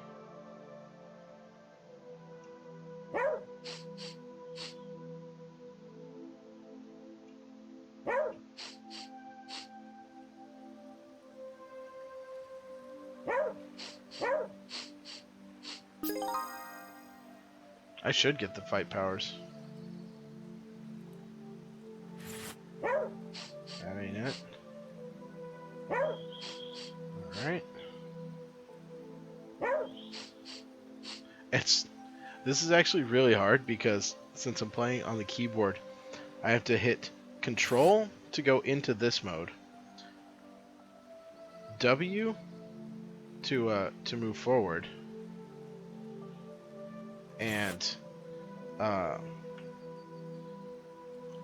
I should get the fight powers. That ain't it. Alright. This is actually really hard because since I'm playing on the keyboard, I have to hit Control to go into this mode, W to move forward, and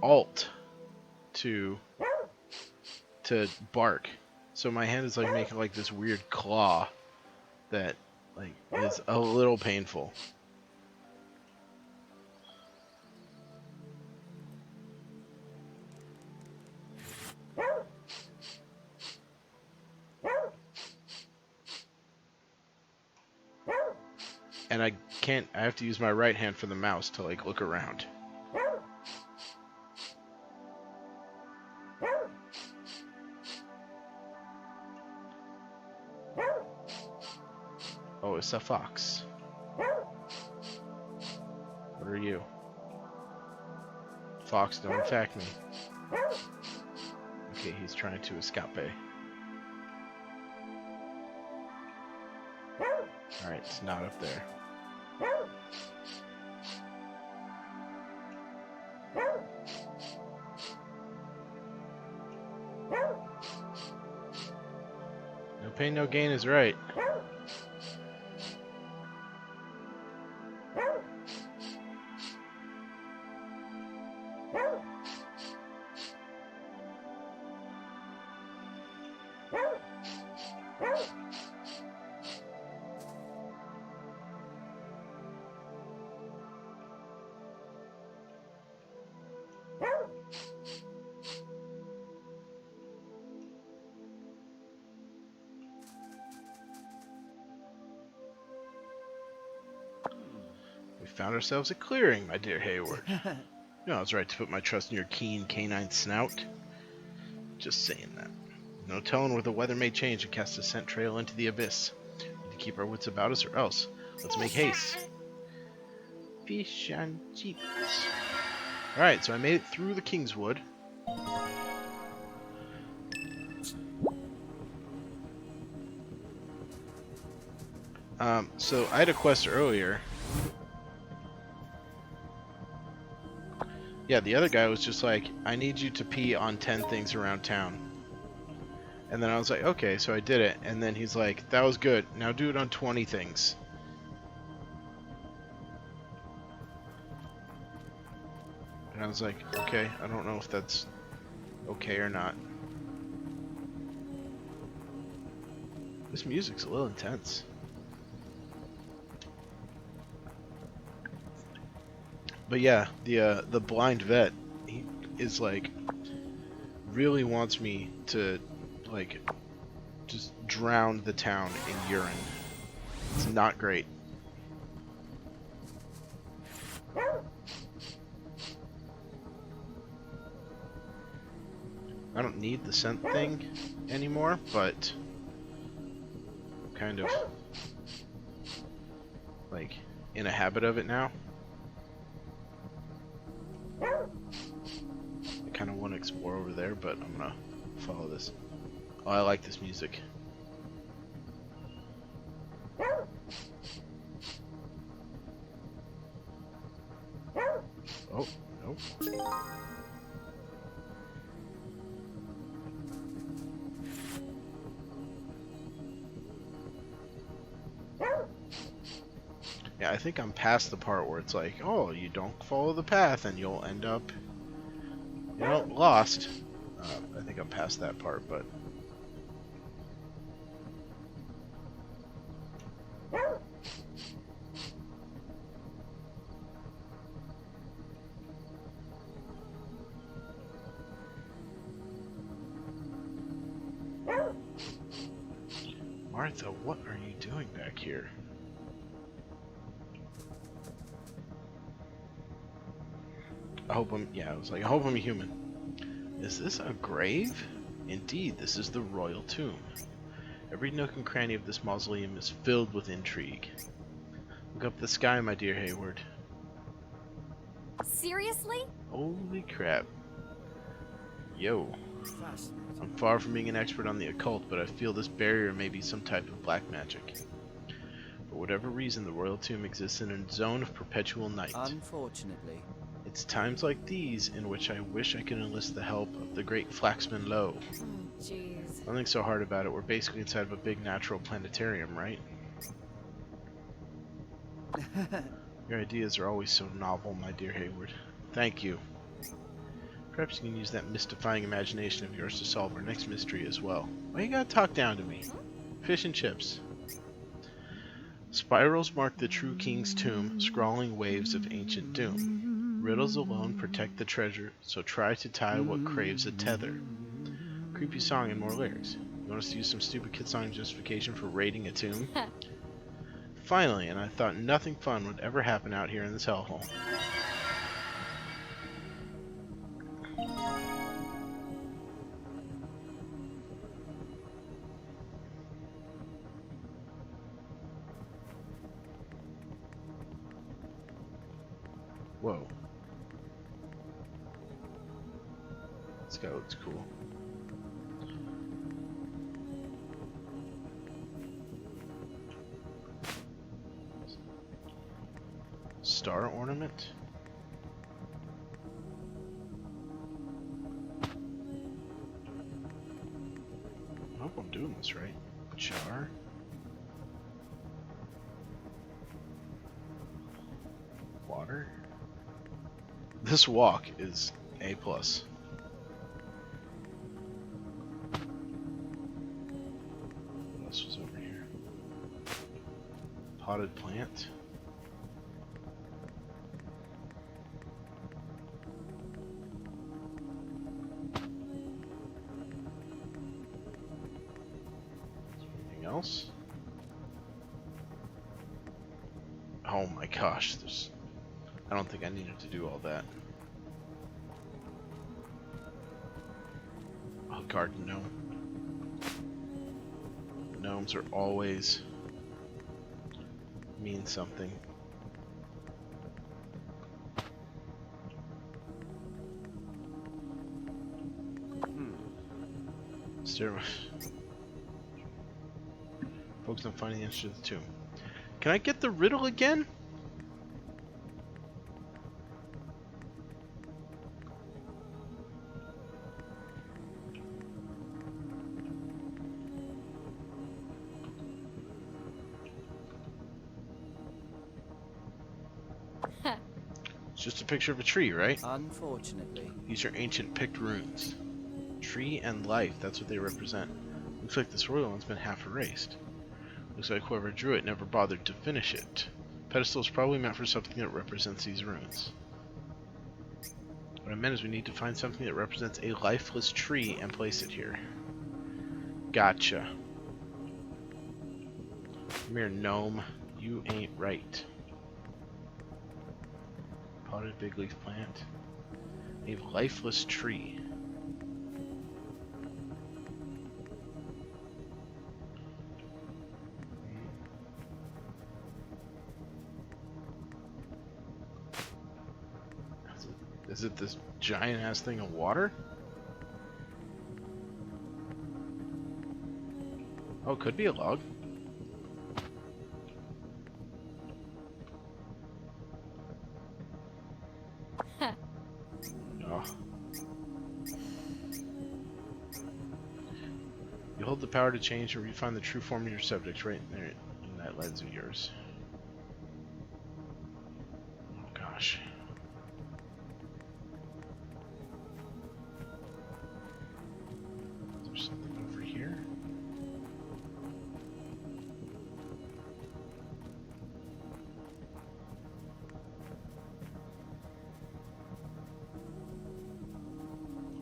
Alt to bark. So my hand is like making like this weird claw that like is a little painful. And I have to use my right hand for the mouse to like look around. Oh, it's a fox. What are you? Fox, don't attack me. Okay, he's trying to escape. Alright, it's not up there. No pain, no gain is right. We found ourselves a clearing, my dear Hayward. You know, I was right to put my trust in your keen canine snout. Just saying that. No telling where the weather may change and cast a scent trail into the abyss. We need to keep our wits about us or else. Let's make haste. Fish and chips. Alright, so I made it through the Kingswood. So I had a quest earlier. Yeah, the other guy was just like, I need you to pee on 10 things around town. And then I was like, okay, so I did it. And then he's like, that was good. Now do it on 20 things. And I was like, okay, I don't know if that's okay or not. This music's a little intense. But yeah, the blind vet, he is like, really wants me to like just drown the town in urine. It's not great. I don't need the scent thing anymore, but I'm kind of like in a habit of it now. I kind of want to explore over there, but I'm gonna follow this. Oh, I like this music. Oh, nope. Yeah, I think I'm past the part where it's like, oh, you don't follow the path and you'll end up, you know, lost. I think I'm past that part, but... Martha, what are you doing back here? I hope I'm a human. Is this a grave? Indeed, this is the royal tomb. Every nook and cranny of this mausoleum is filled with intrigue. Look up the sky, my dear Hayward. Seriously? Holy crap. Yo. Fascinating. I'm far from being an expert on the occult, but I feel this barrier may be some type of black magic. For whatever reason, the royal tomb exists in a zone of perpetual night. Unfortunately. It's times like these in which I wish I could enlist the help of the great Flaxman Lowe. Oh, jeez. Nothing so hard about it. We're basically inside of a big natural planetarium, right? Your ideas are always so novel, my dear Hayward. Thank you. Perhaps you can use that mystifying imagination of yours to solve our next mystery as well. Why you gotta talk down to me? Fish and chips. Spirals mark the true king's tomb, scrawling waves of ancient doom. Riddles alone protect the treasure, so try to tie what craves a tether. Creepy song and more lyrics. You want us to use some stupid kid song justification for raiding a tomb? Finally, and I thought nothing fun would ever happen out here in this hellhole. Whoa. This guy looks cool. Star ornament? I hope I'm doing this right. Jar? Water? This walk is A+. What else was over here? Potted plant? Anything else? Oh my gosh, I don't think I needed to do all that. Oh, garden gnome. Gnomes are always mean something. Stairway. Focus on finding the answer to the tomb. Can I get the riddle again? It's just a picture of a tree, right? Unfortunately. These are ancient picked runes. Tree and life, that's what they represent. Looks like this royal one's been half erased. Looks like whoever drew it never bothered to finish it. Pedestal is probably meant for something that represents these runes. What I meant is we need to find something that represents a lifeless tree and place it here. Gotcha. Come here, gnome. You ain't right. Potted big leaf plant. A lifeless tree. Is it this giant ass thing of water? Oh, it could be a log. Oh. You hold the power to change or refine the true form of your subject right there in that lens of yours. Oh gosh. Is there something over here?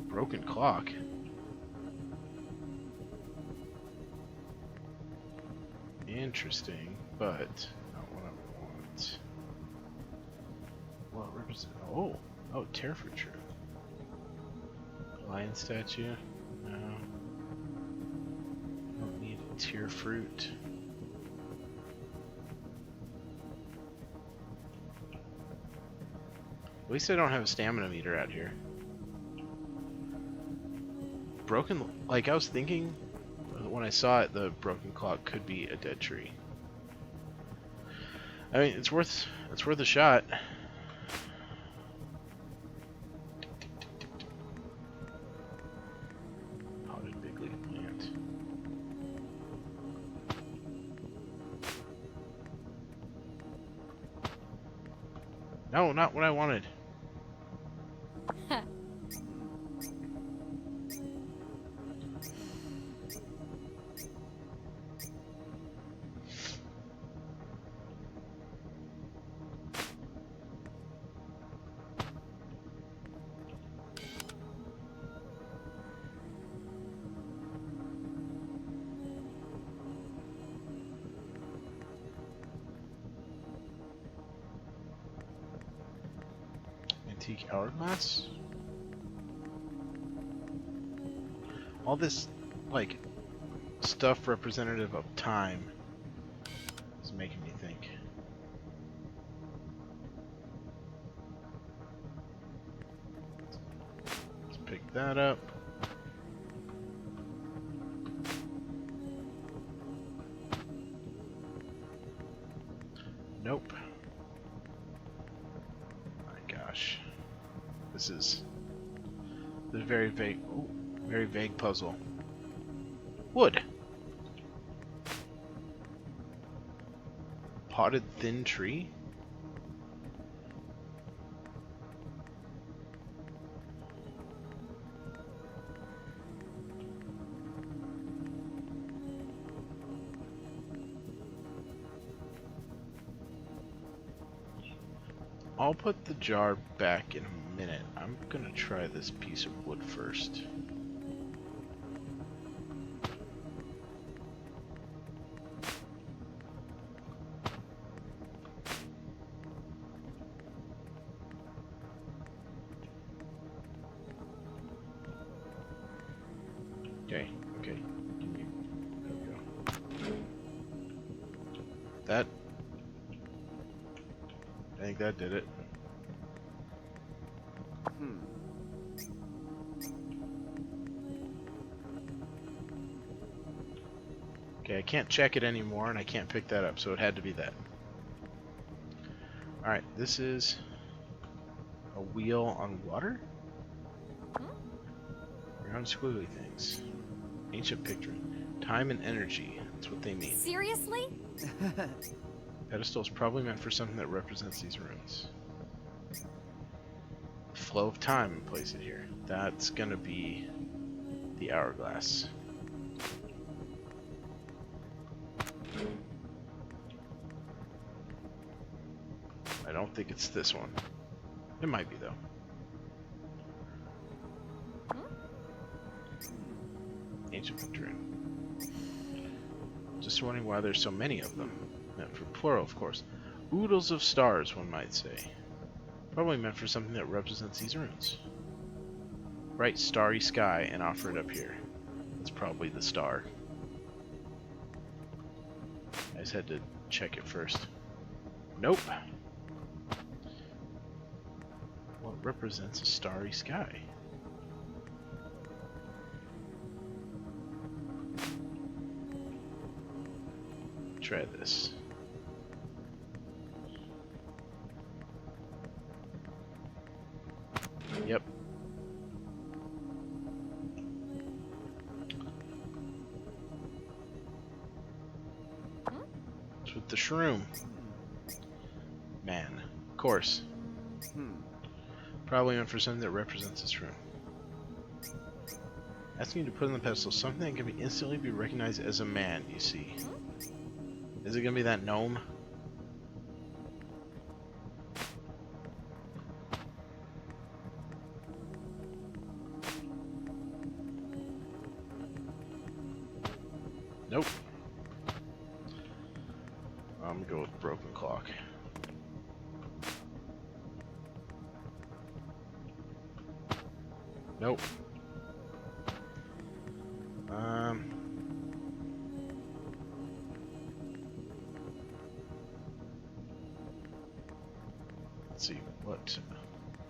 Broken clock. Interesting, but not what I want. What represent? Oh, Terrafruit tree. Lion statue. No. Don't need a tear fruit. At least I don't have a stamina meter out here. Broken, like I was thinking when I saw it, the broken clock could be a dead tree. I mean, it's worth a shot. Potted big leaf plant. No, not what I wanted. Antique hourglass? All this, like, stuff representative of time is making me think. Let's pick that up. Nope. My gosh. This is a very vague, very vague puzzle. Wood. Potted thin tree? I'll put the jar back in a minute. I'm gonna try this piece of wood first. Okay, okay. There we go. That, I think that did it. Okay, I can't check it anymore, and I can't pick that up, so it had to be that. Alright, this is a wheel on water? Round squiggly things. Ancient picture. Time and energy. That's what they mean. Seriously? Pedestal is probably meant for something that represents these runes. The flow of time and place it here. That's gonna be the hourglass. I don't think it's this one. It might be though. Ancient picture. Just wondering why there's so many of them. Meant for plural, of course. Oodles of stars, one might say. Probably meant for something that represents these runes. Bright starry sky, and offer it up here. That's probably the star. I just had to check it first. Nope. What represents a starry sky? Try this. Yep. It's with the shroom. Man, of course. Probably meant for something that represents this room. Asking you to put on the pedestal something that can instantly be recognized as a man, you see. Is it gonna be that gnome? Nope. I'm gonna go with broken clock. Nope. Let's see what.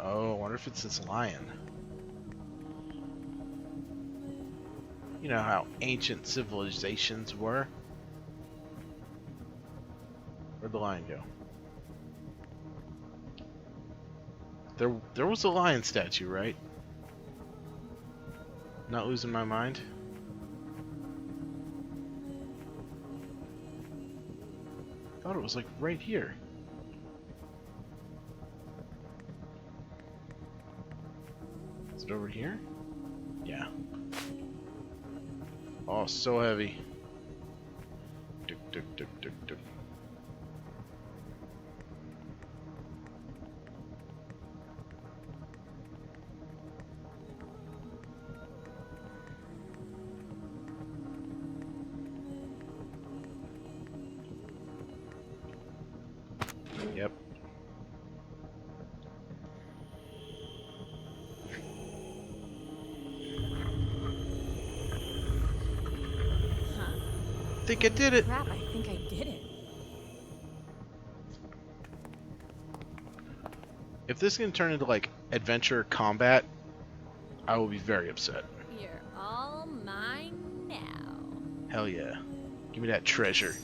Oh, I wonder if it's this lion. You know how ancient civilizations were? Where'd the lion go? There was a lion statue, right? Not losing my mind? I thought it was like right here. Is it over here? Yeah. Oh, so heavy. Duk, duk, duk, duk, duk. Yep. I think I did it. Crap, I think I did it. If this can turn into like adventure combat, I will be very upset. You're all mine now. Hell yeah. Give me that treasure.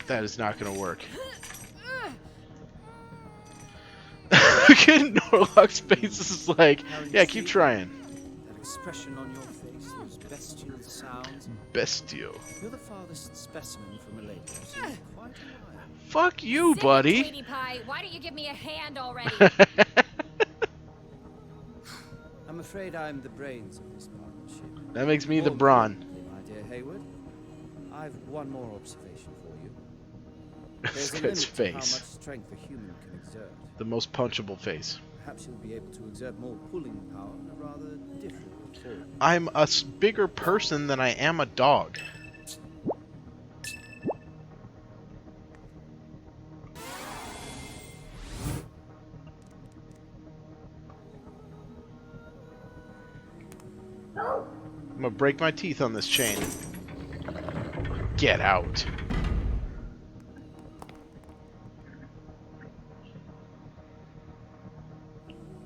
That is not gonna work. Again, Norlock's face is like, yeah, keep trying. That expression on your face, those bestial sounds. Bestial. You're the farthest specimen from a lady I've seen in quite a while. Fuck you, Sit, buddy. Sweetie Pie, why don't you give me a hand already? I'm afraid I'm the brains of this partnership. That makes me the More brawn. importantly, my dear Hayward, I've one more observation for you. This There's a guy's limit to how much face. strength a human can exert. The most punchable face. Perhaps you'll be able to exert more pulling power in a rather different form. I'm a bigger person than I am a dog. I'm gonna break my teeth on this chain. Get out.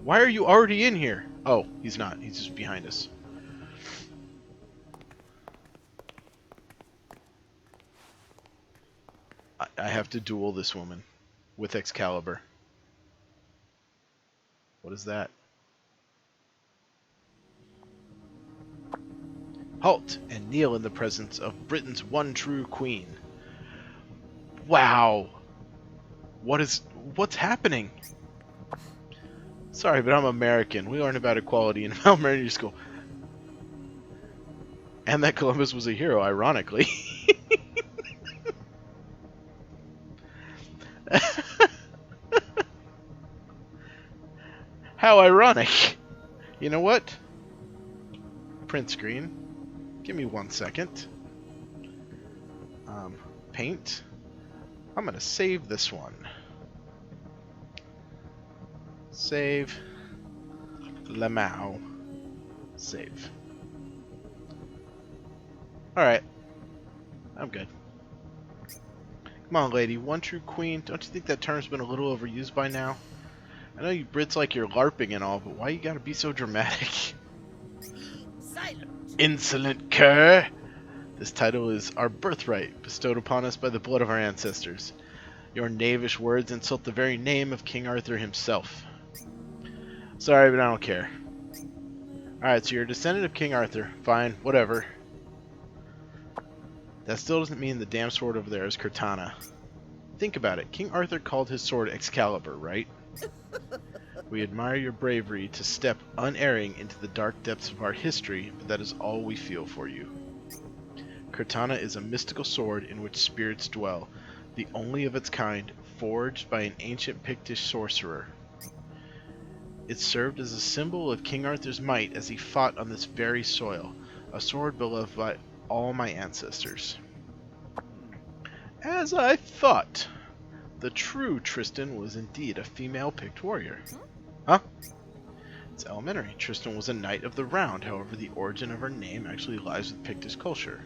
Why are you already in here? Oh, he's not. He's just behind us. I have to duel this woman with Excalibur. What is that? Halt and kneel in the presence of Britain's one true queen. Wow. What's happening? Sorry, but I'm American. We learn about equality in elementary school. And that Columbus was a hero, ironically. How ironic. You know what? Print screen. Give me 1 second. Paint. I'm gonna save this one. Save. Lamau. Save. Alright. I'm good. Come on, lady. One true queen. Don't you think that term's been a little overused by now? I know you Brits like your LARPing and all, but why you gotta be so dramatic? Silent. Insolent cur! This title is our birthright, bestowed upon us by the blood of our ancestors. Your knavish words insult the very name of King Arthur himself. Sorry, but I don't care. Alright, so you're a descendant of King Arthur. Fine, whatever. That still doesn't mean the damn sword over there is Cortana. Think about it. King Arthur called his sword Excalibur, right? We admire your bravery to step unerring into the dark depths of our history, but that is all we feel for you. Cortana is a mystical sword in which spirits dwell, the only of its kind, forged by an ancient Pictish sorcerer. It served as a symbol of King Arthur's might as he fought on this very soil, a sword beloved by all my ancestors. As I thought. The true Tristan was indeed a female-picked warrior. Huh? It's elementary. Tristan was a knight of the round, however the origin of her name actually lies with Pictish culture.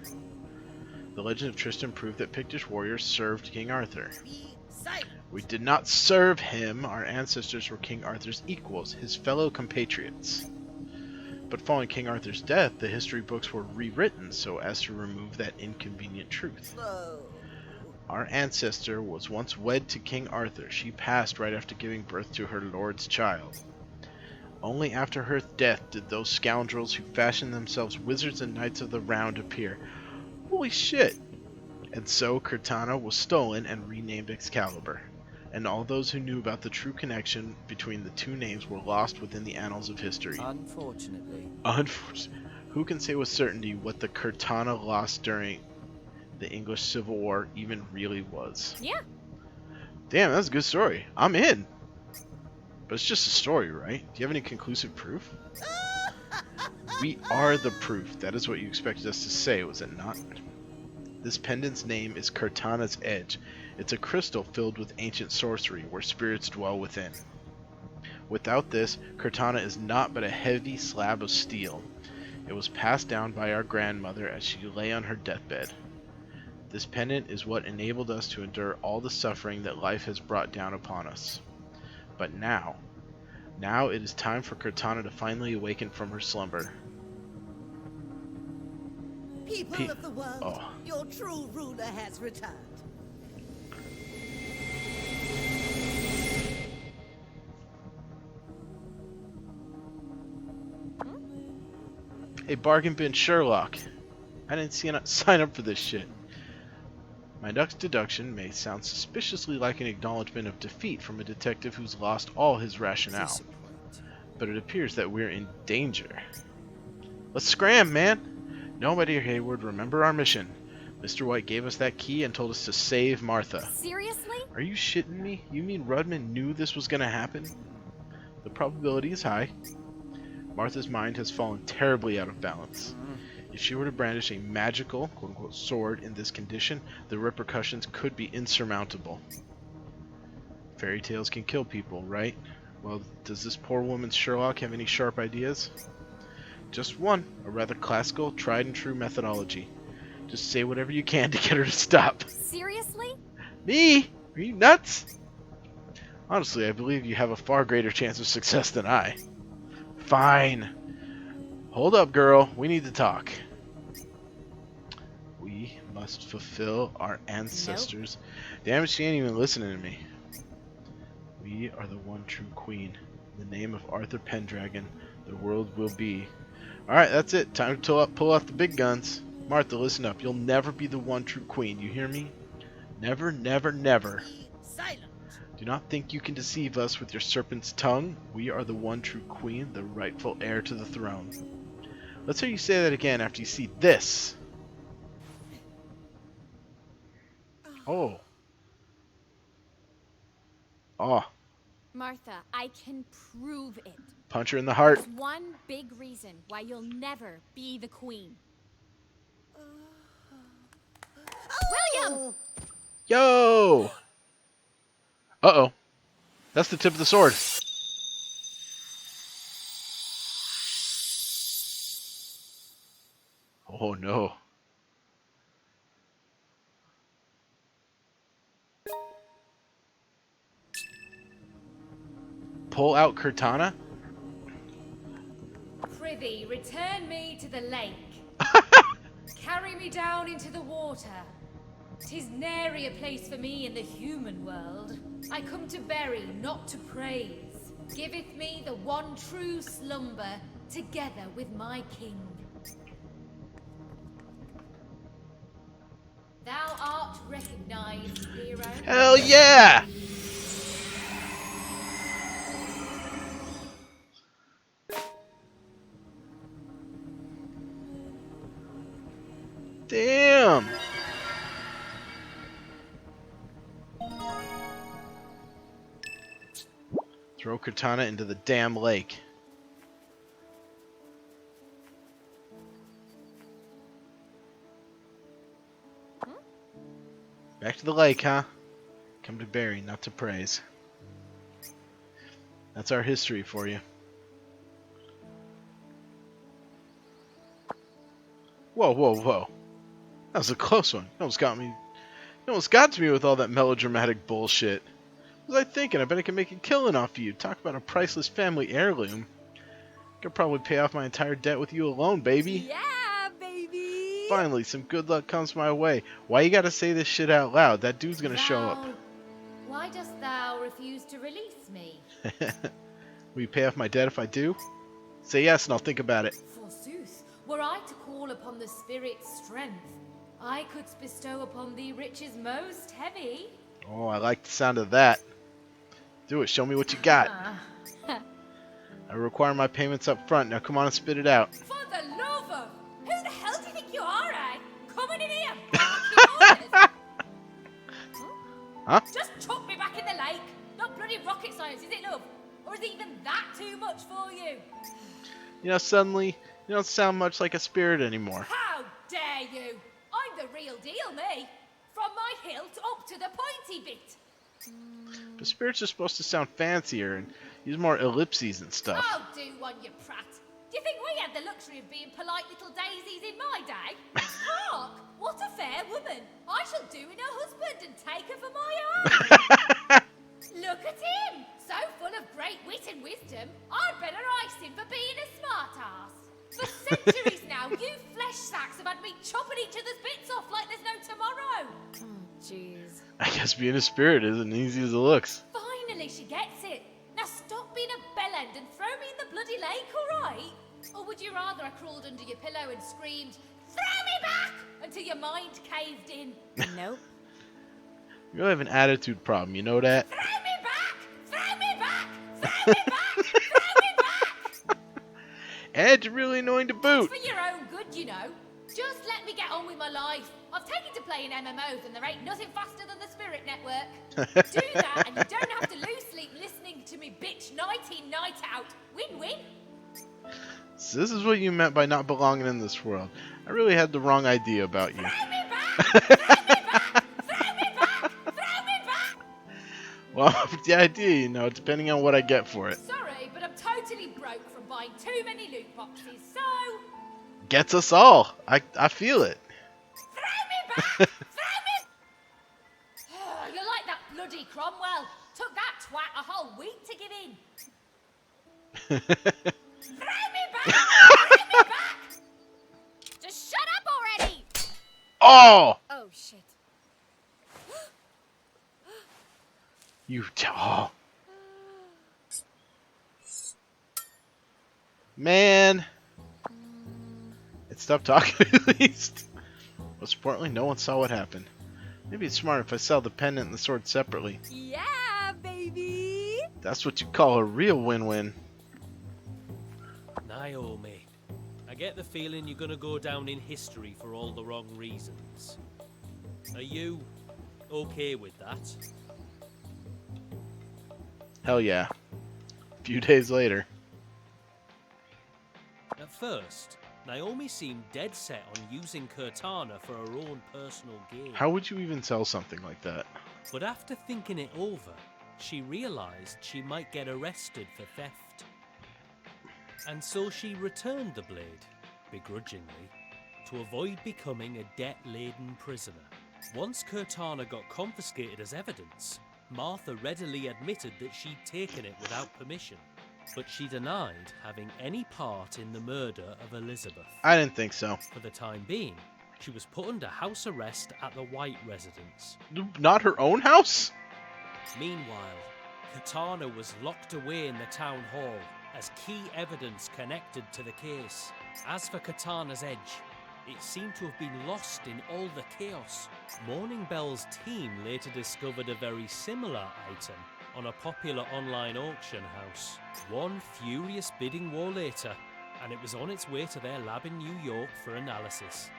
The legend of Tristan proved that Pictish warriors served King Arthur. Be silent. We did not serve him, our ancestors were King Arthur's equals, his fellow compatriots. But following King Arthur's death, the history books were rewritten so as to remove that inconvenient truth. Whoa. Our ancestor was once wed to King Arthur. She passed right after giving birth to her lord's child. Only after her death did those scoundrels who fashioned themselves wizards and knights of the round appear. Holy shit! And so Cortana was stolen and renamed Excalibur. And all those who knew about the true connection between the two names were lost within the annals of history. Unfortunately. Unfortunately, who can say with certainty what the Cortana lost during the English Civil War even really was? Yeah. Damn, that's a good story. I'm in. But it's just a story, right? Do you have any conclusive proof? We are the proof. That is what you expected us to say, was it not? This pendant's name is Cortana's Edge. It's a crystal filled with ancient sorcery, where spirits dwell within. Without this, Cortana is not but a heavy slab of steel. It was passed down by our grandmother as she lay on her deathbed. This pendant is what enabled us to endure all the suffering that life has brought down upon us. But now it is time for Cortana to finally awaken from her slumber. People of the world, Oh. your true ruler has returned. Hey, bargain bin Sherlock. I didn't sign up for this shit. My next deduction may sound suspiciously like an acknowledgement of defeat from a detective who's lost all his rationale. Disappointing. But it appears that we're in danger. Let's scram, man! Nobody, Hayward, remember our mission. Mr. White gave us that key and told us to save Martha. Seriously? Are you shitting me? You mean Rudman knew this was gonna happen? The probability is high. Martha's mind has fallen terribly out of balance. If she were to brandish a magical, quote-unquote, sword in this condition, the repercussions could be insurmountable. Fairy tales can kill people, right? Well, does this poor woman's Sherlock have any sharp ideas? Just one, a rather classical, tried-and-true methodology. Just say whatever you can to get her to stop. Seriously? Me? Are you nuts? Honestly, I believe you have a far greater chance of success than I. Fine. Hold up, girl. We need to talk. We must fulfill our ancestors. Damn it, she ain't even listening to me. We are the one true queen. In the name of Arthur Pendragon, the world will be. Alright, that's it. Time to pull out the big guns. Martha, listen up. You'll never be the one true queen. You hear me? Never, never, never. Be silent. Do not think you can deceive us with your serpent's tongue. We are the one true queen, the rightful heir to the throne. Let's hear you say that again after you see this. Oh. Oh. Martha, I can prove it. Punch her in the heart. There's one big reason why you'll never be the queen. William! Yo! Uh-oh. That's the tip of the sword. Oh no. Pull out Cortana? Prithee, return me to the lake. Carry me down into the water. 'Tis nary a place for me in the human world. I come to bury, not to praise. Giveth me the one true slumber, together with my king. Thou art recognized, hero. Hell yeah! Damn! Throw Cortana into the damn lake. Back to the lake, huh? Come to bury, not to praise. That's our history for you. Whoa, whoa, whoa. That was a close one. You almost got me. You almost got to me with all that melodramatic bullshit. What was I thinking? I bet I can make a killing off of you. Talk about a priceless family heirloom. Could probably pay off my entire debt with you alone, baby. Yeah, baby! Finally, some good luck comes my way. Why you gotta say this shit out loud? That dude's gonna show up. Why dost thou refuse to release me? Will you pay off my debt if I do? Say yes and I'll think about it. Forsooth, were I to call upon the spirit's strength, I could bestow upon thee riches most heavy. Oh, I like the sound of that. Do it, show me what you got. I require my payments up front. Now come on and spit it out. For the love of... Who the hell do you think you are, eh? Coming in here, barking orders. Huh? Just chuck me back in the lake. Not bloody rocket science, is it, love? Or is even that too much for you? You know, suddenly, you don't sound much like a spirit anymore. How dare you? I'm the real deal, me. From my hilt up to the pointy bit. But spirits are supposed to sound fancier and use more ellipses and stuff. Oh, do one, you prat. Do you think we had the luxury of being polite little daisies in my day? Hark! What a fair woman! I shall do in her husband and take her for my own. Look at him! So full of great wit and wisdom, I'd better ice him for being a smart ass. For centuries now, you flesh sacks have had me chopping each other's bits off like there's no tomorrow. Oh, jeez. I guess being a spirit isn't easy as it looks. Finally, she gets it. Now stop being a bellend and throw me in the bloody lake, alright? Or would you rather I crawled under your pillow and screamed, "Throw me back!" until your mind caved in? Nope. You really have an attitude problem, you know that? Throw me back! Throw me back! Throw me back! Throw me back! And you're really annoying to boot. It's for your own good, you know. Just let me get on with my life. I've taken to playing MMOs and there ain't nothing faster than the Spirit Network. Do that and you don't have to lose sleep listening to me bitch night in, night out. Win-win. So this is what you meant by not belonging in this world. I really had the wrong idea about you. Throw me back! Throw me back! Throw me back! Throw me back! Well, the idea, you know, depending on what I get for it. Sorry, but I'm totally broke from buying too many loot boxes, so... Gets us all. I feel it. Throw me back! Throw me... You're like that bloody Cromwell. Took that twat a whole week to give in. Throw me back! Throw me back! Just shut up already! Oh! Oh, shit. Oh. Man. It stopped talking at least. Most importantly, no one saw what happened. Maybe it's smart if I sell the pendant and the sword separately. Yeah, baby! That's what you call a real win-win. Naomi, I get the feeling you're gonna go down in history for all the wrong reasons. Are you okay with that? Hell yeah. A few days later. At first, Naomi seemed dead set on using Cortana for her own personal gain. How would you even sell something like that? But after thinking it over, she realised she might get arrested for theft. And so she returned the blade, begrudgingly, to avoid becoming a debt-laden prisoner. Once Cortana got confiscated as evidence, Martha readily admitted that she'd taken it without permission, but she denied having any part in the murder of Elizabeth. I didn't think so. For the time being, she was put under house arrest at the White residence. Not her own house? Meanwhile, Katana was locked away in the town hall as key evidence connected to the case. As for Katana's edge, it seemed to have been lost in all the chaos. Morning Bell's team later discovered a very similar item on a popular online auction house. One furious bidding war later, and it was on its way to their lab in New York for analysis.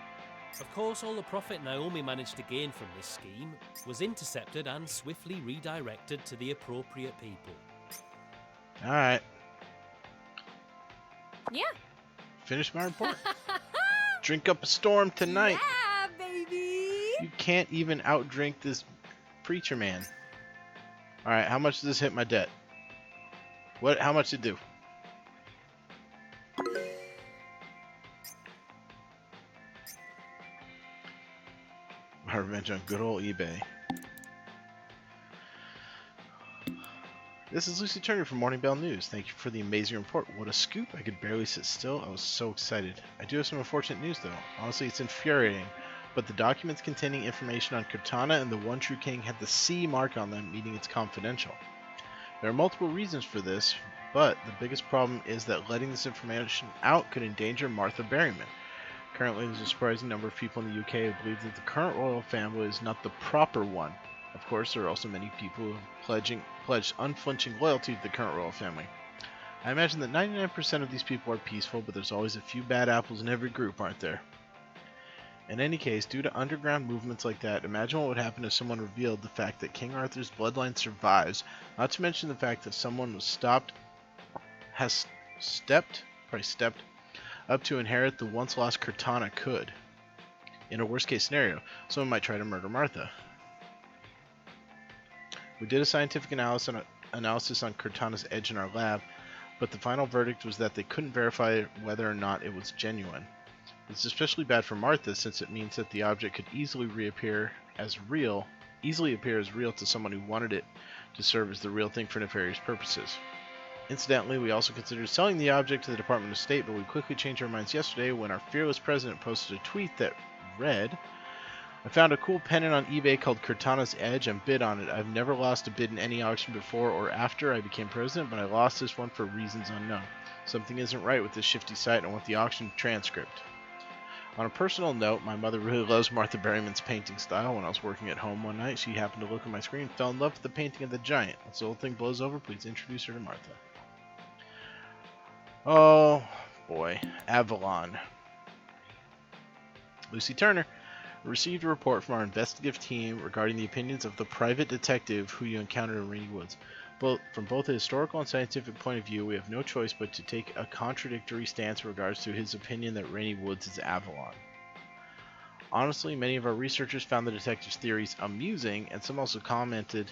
Of course, all the profit Naomi managed to gain from this scheme was intercepted and swiftly redirected to the appropriate people. Alright. Yeah. Finish my report. Drink up a storm tonight. Yeah, baby! You can't even outdrink this preacher man. Alright, how much does this hit my debt? How much did it do? My revenge on good old eBay. This is Lucy Turner from Morning Bell News. Thank you for the amazing report. What a scoop. I could barely sit still. I was so excited. I do have some unfortunate news though. Honestly, it's infuriating. But the documents containing information on Cortana and the One True King had the C mark on them, meaning it's confidential. There are multiple reasons for this, but the biggest problem is that letting this information out could endanger Martha Berryman. Currently, there's a surprising number of people in the UK who believe that the current royal family is not the proper one. Of course, there are also many people who have pledged unflinching loyalty to the current royal family. I imagine that 99% of these people are peaceful, but there's always a few bad apples in every group, aren't there? In any case, due to underground movements like that, imagine what would happen if someone revealed the fact that King Arthur's bloodline survives, not to mention the fact that someone stepped up to inherit the once lost Cortana could. In a worst case scenario, someone might try to murder Martha. We did a scientific analysis on Cortana's edge in our lab, but the final verdict was that they couldn't verify whether or not it was genuine. It's especially bad for Martha since it means that the object could easily appear as real to someone who wanted it to serve as the real thing for nefarious purposes. Incidentally, we also considered selling the object to the Department of State, but we quickly changed our minds yesterday when our fearless president posted a tweet that read, I found a cool pendant on eBay called Cortana's Edge and bid on it. I've never lost a bid in any auction before or after I became president, but I lost this one for reasons unknown. Something isn't right with this shifty site and I want the auction transcript. On a personal note, my mother really loves Martha Berryman's painting style. When I was working at home one night, she happened to look at my screen and fell in love with the painting of the giant. Once the whole thing blows over, please introduce her to Martha. Oh, boy. Avalon. Lucy Turner received a report from our investigative team regarding the opinions of the private detective who you encountered in Rainy Woods. From both a historical and scientific point of view, we have no choice but to take a contradictory stance in regards to his opinion that Rainy Woods is Avalon. Honestly, many of our researchers found the detective's theories amusing, and some also commented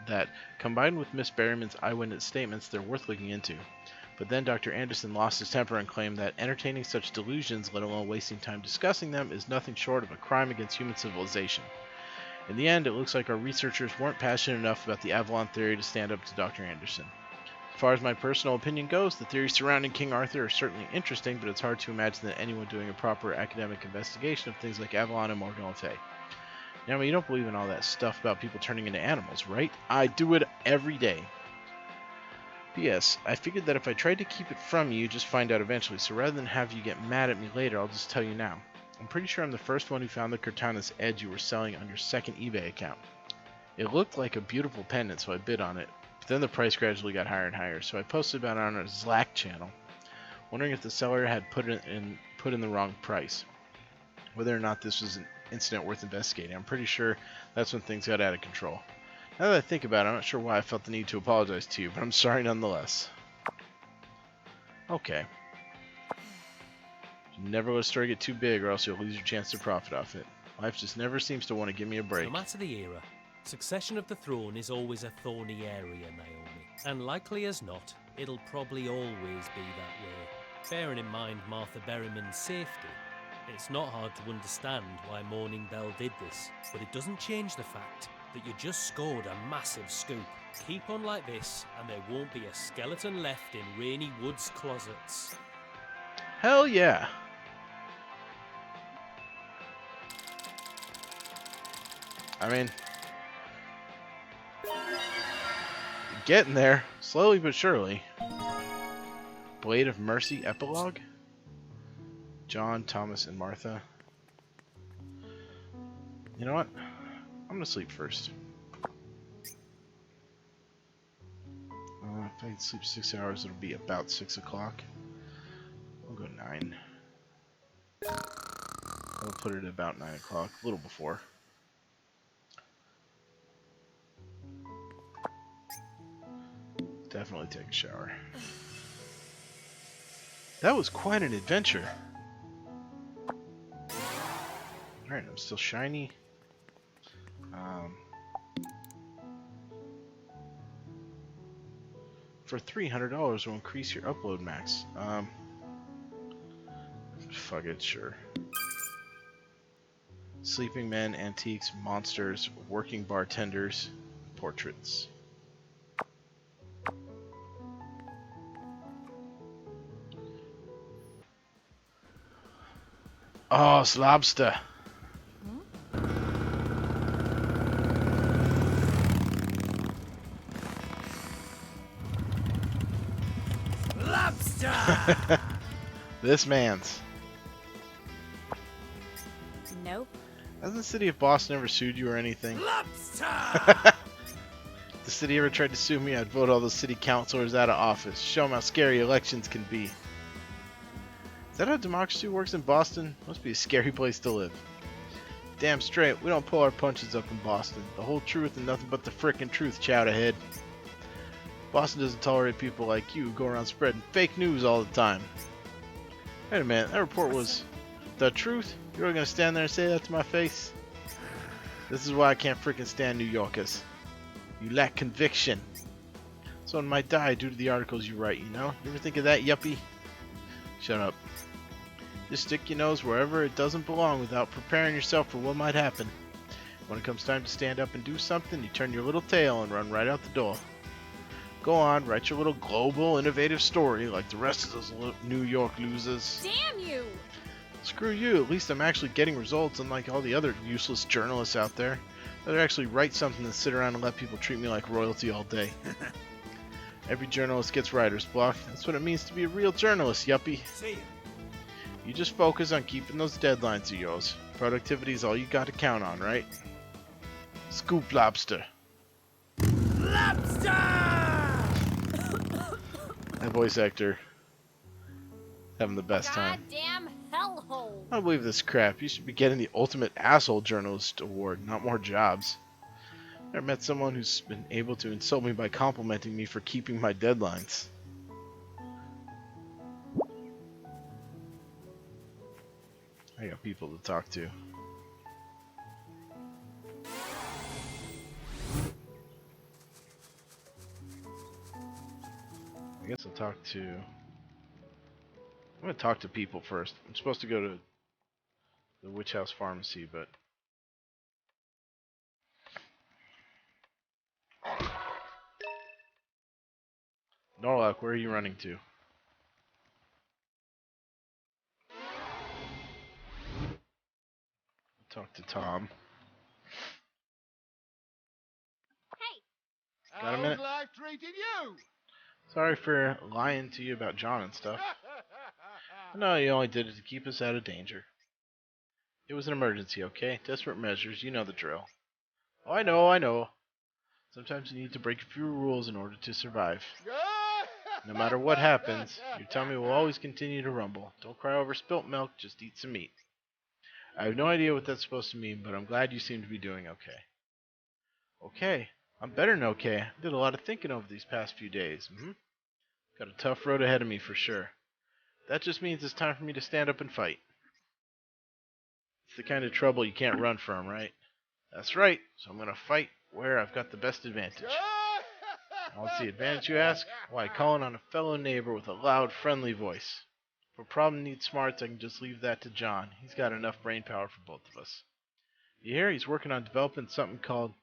that, combined with Miss Berryman's eyewitness statements, they're worth looking into. But then Dr. Anderson lost his temper and claimed that entertaining such delusions, let alone wasting time discussing them, is nothing short of a crime against human civilization. In the end, it looks like our researchers weren't passionate enough about the Avalon theory to stand up to Dr. Anderson. As far as my personal opinion goes, the theories surrounding King Arthur are certainly interesting, but it's hard to imagine that anyone doing a proper academic investigation of things like Avalon and Morgan Le Fay. Now, you don't believe in all that stuff about people turning into animals, right? I do it every day. P.S. I figured that if I tried to keep it from you, you'd just find out eventually, so rather than have you get mad at me later, I'll just tell you now. I'm pretty sure I'm the first one who found the Cortana's Edge you were selling on your second eBay account. It looked like a beautiful pendant, so I bid on it, but then the price gradually got higher and higher, so I posted about it on our Slack channel, wondering if the seller had put in the wrong price. Whether or not this was an incident worth investigating, I'm pretty sure that's when things got out of control. Now that I think about it, I'm not sure why I felt the need to apologize to you, but I'm sorry nonetheless. Okay. Never let a story get too big or else you'll lose your chance to profit off it. Life just never seems to want to give me a break. No matter the era, succession of the throne is always a thorny area, Naomi. And likely as not, it'll probably always be that way. Bearing in mind Martha Berryman's safety, it's not hard to understand why Morning Bell did this, but it doesn't change the fact that you just scored a massive scoop. Keep on like this, and there won't be a skeleton left in Rainy Woods closets. Hell yeah! I mean, getting there, slowly but surely. Blade of Mercy epilogue? John, Thomas, and Martha. You know what? I'm gonna sleep first. If I can sleep 6 hours, it'll be about 6 o'clock. I'll go 9. I'll put it at about 9 o'clock, a little before. Definitely take a shower. That was quite an adventure. Alright, I'm still shiny. Um, for $300 will increase your upload max. Fuck it, sure. Sleeping men, antiques, monsters, working bartenders, portraits. Oh, it's lobster. Lobster! This man's. Nope. Hasn't the city of Boston ever sued you or anything? Lobster! If the city ever tried to sue me, I'd vote all the city councilors out of office. Show them how scary elections can be. Is that how democracy works in Boston? Must be a scary place to live. Damn straight, we don't pull our punches up in Boston. The whole truth and nothing but the frickin' truth, chout ahead. Boston doesn't tolerate people like you who go around spreading fake news all the time. Wait a minute, that report was the truth? You're really gonna stand there and say that to my face? This is why I can't frickin' stand New Yorkers. You lack conviction. Someone might die due to the articles you write, you know? You ever think of that, yuppie? Shut up. Just stick your nose wherever it doesn't belong without preparing yourself for what might happen. When it comes time to stand up and do something, you turn your little tail and run right out the door. Go on, write your little global, innovative story like the rest of those New York losers. Damn you! Screw you, at least I'm actually getting results unlike all the other useless journalists out there. I'd actually write something than sit around and let people treat me like royalty all day. Every journalist gets writer's block. That's what it means to be a real journalist, yuppie. See ya. You just focus on keeping those deadlines of yours. Productivity is all you got to count on, right? Scoop lobster. Lobster! That voice actor having the best time. Goddamn hellhole! I don't believe this crap. You should be getting the ultimate asshole journalist award, not more jobs. Never met someone who's been able to insult me by complimenting me for keeping my deadlines. I got people to talk to. I guess I'll talk to... I'm gonna talk to people first. I'm supposed to go to the Witch House Pharmacy, but... Norlock, where are you running to? Talk to Tom. Hey! Got a minute? life treating you? Sorry for lying to you about John and stuff. No, you only did it to keep us out of danger. It was an emergency, okay? Desperate measures, you know the drill. Oh, I know, I know. Sometimes you need to break a few rules in order to survive. No matter what happens, your tummy will always continue to rumble. Don't cry over spilt milk, just eat some meat. I have no idea what that's supposed to mean, but I'm glad you seem to be doing okay. Okay? I'm better than okay. I did a lot of thinking over these past few days. Got a tough road ahead of me for sure. That just means it's time for me to stand up and fight. It's the kind of trouble you can't run from, right? That's right, so I'm gonna fight where I've got the best advantage. What's the advantage, you ask? Why, calling on a fellow neighbor with a loud, friendly voice. If a problem needs smarts, I can just leave that to John. He's got enough brain power for both of us. You hear? He's working on developing something called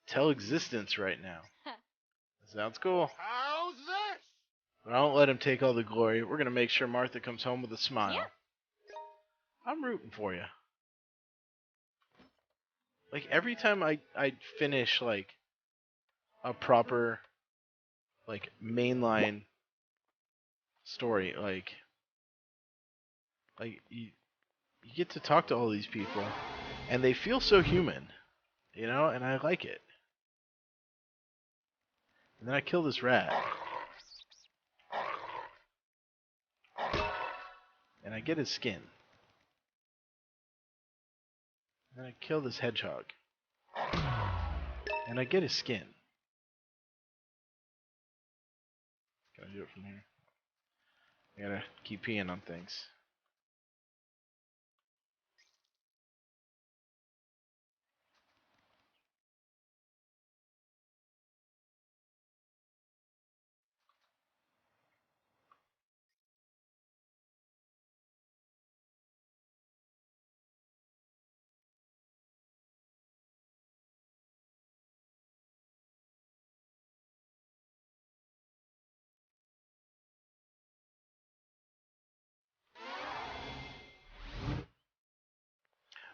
Telexistence right now. Sounds cool. How's this? But I won't let him take all the glory. We're gonna make sure Martha comes home with a smile. Yeah. I'm rooting for you. Like, every time I finish, like, a proper, like, mainline story, like you get to talk to all these people, and they feel so human, you know, and I like it. And then I kill this rat. And I get his skin. And then I kill this hedgehog. And I get his skin. Can I do it from here? I gotta keep peeing on things.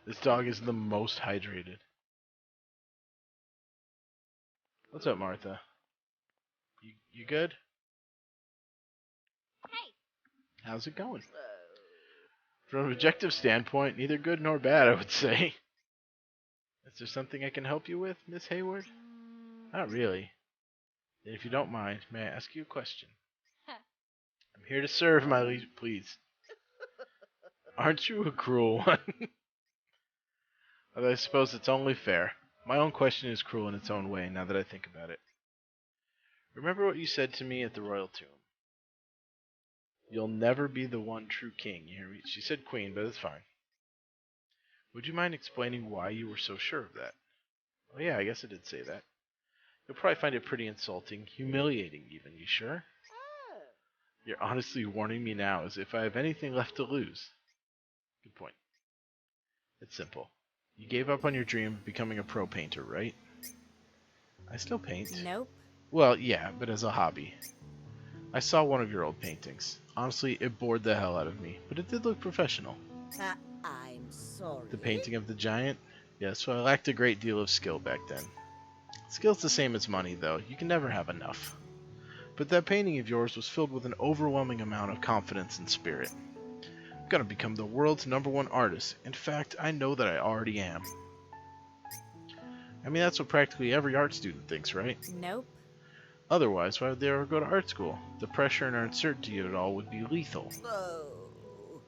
This dog is the most hydrated. What's up, Martha? You good? Hey. How's it going? From an objective standpoint, neither good nor bad, I would say. Is there something I can help you with, Miss Hayward? Not really. Then if you don't mind, may I ask you a question? I'm here to serve, my liege, please. Aren't you a cruel one? Although I suppose it's only fair. My own question is cruel in its own way, now that I think about it. Remember what you said to me at the royal tomb. You'll never be the one true king, you hear me? She said queen, but it's fine. Would you mind explaining why you were so sure of that? Oh yeah, I guess I did say that. You'll probably find it pretty insulting, humiliating even, you sure? You're honestly warning me now as if I have anything left to lose. Good point. It's simple. You gave up on your dream of becoming a pro painter, right? I still paint. Nope. Well, yeah, but as a hobby. I saw one of your old paintings. Honestly, it bored the hell out of me, but it did look professional. I'm sorry. The painting of the giant? Yeah, so I lacked a great deal of skill back then. Skill's the same as money, though. You can never have enough. But that painting of yours was filled with an overwhelming amount of confidence and spirit. I'm gonna become the world's #1 artist. In fact, I know that I already am. I mean, that's what practically every art student thinks, right? Nope. Otherwise, why would they ever go to art school? The pressure and uncertainty of it all would be lethal. Oh.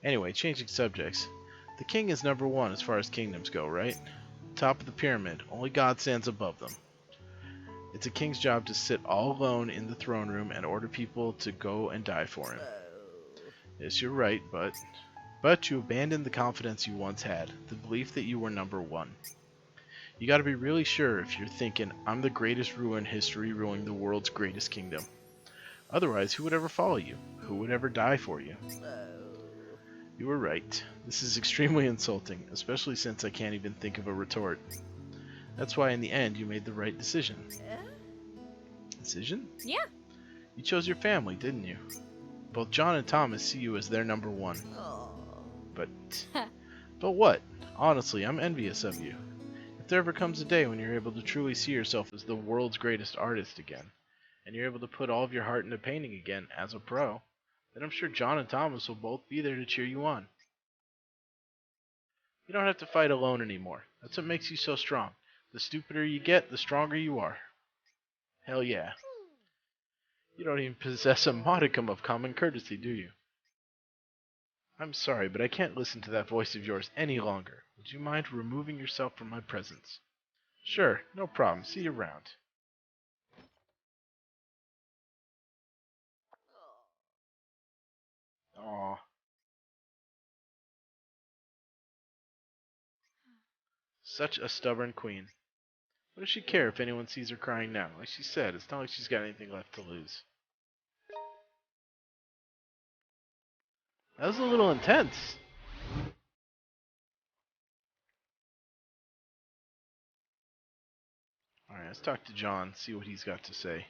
Anyway, changing subjects. The king is #1 as far as kingdoms go, right? Top of the pyramid, only God stands above them. It's a king's job to sit all alone in the throne room and order people to go and die for him. Yes, you're right, but you abandoned the confidence you once had, the belief that you were #1. You gotta be really sure if you're thinking, I'm the greatest ruler in history ruling the world's greatest kingdom. Otherwise, who would ever follow you? Who would ever die for you? You were right. This is extremely insulting, especially since I can't even think of a retort. That's why in the end you made the right decision. Decision? Yeah. You chose your family, didn't you? Both John and Thomas see you as their #1. But what? Honestly, I'm envious of you. If there ever comes a day when you're able to truly see yourself as the world's greatest artist again, and you're able to put all of your heart into painting again as a pro, then I'm sure John and Thomas will both be there to cheer you on. You don't have to fight alone anymore. That's what makes you so strong. The stupider you get, the stronger you are. Hell yeah. You don't even possess a modicum of common courtesy, do you? I'm sorry, but I can't listen to that voice of yours any longer. Would you mind removing yourself from my presence? Sure, no problem. See you around. Aw. Such a stubborn queen. What does she care if anyone sees her crying now? Like she said, it's not like she's got anything left to lose. That was a little intense. Alright, let's talk to John, see what he's got to say.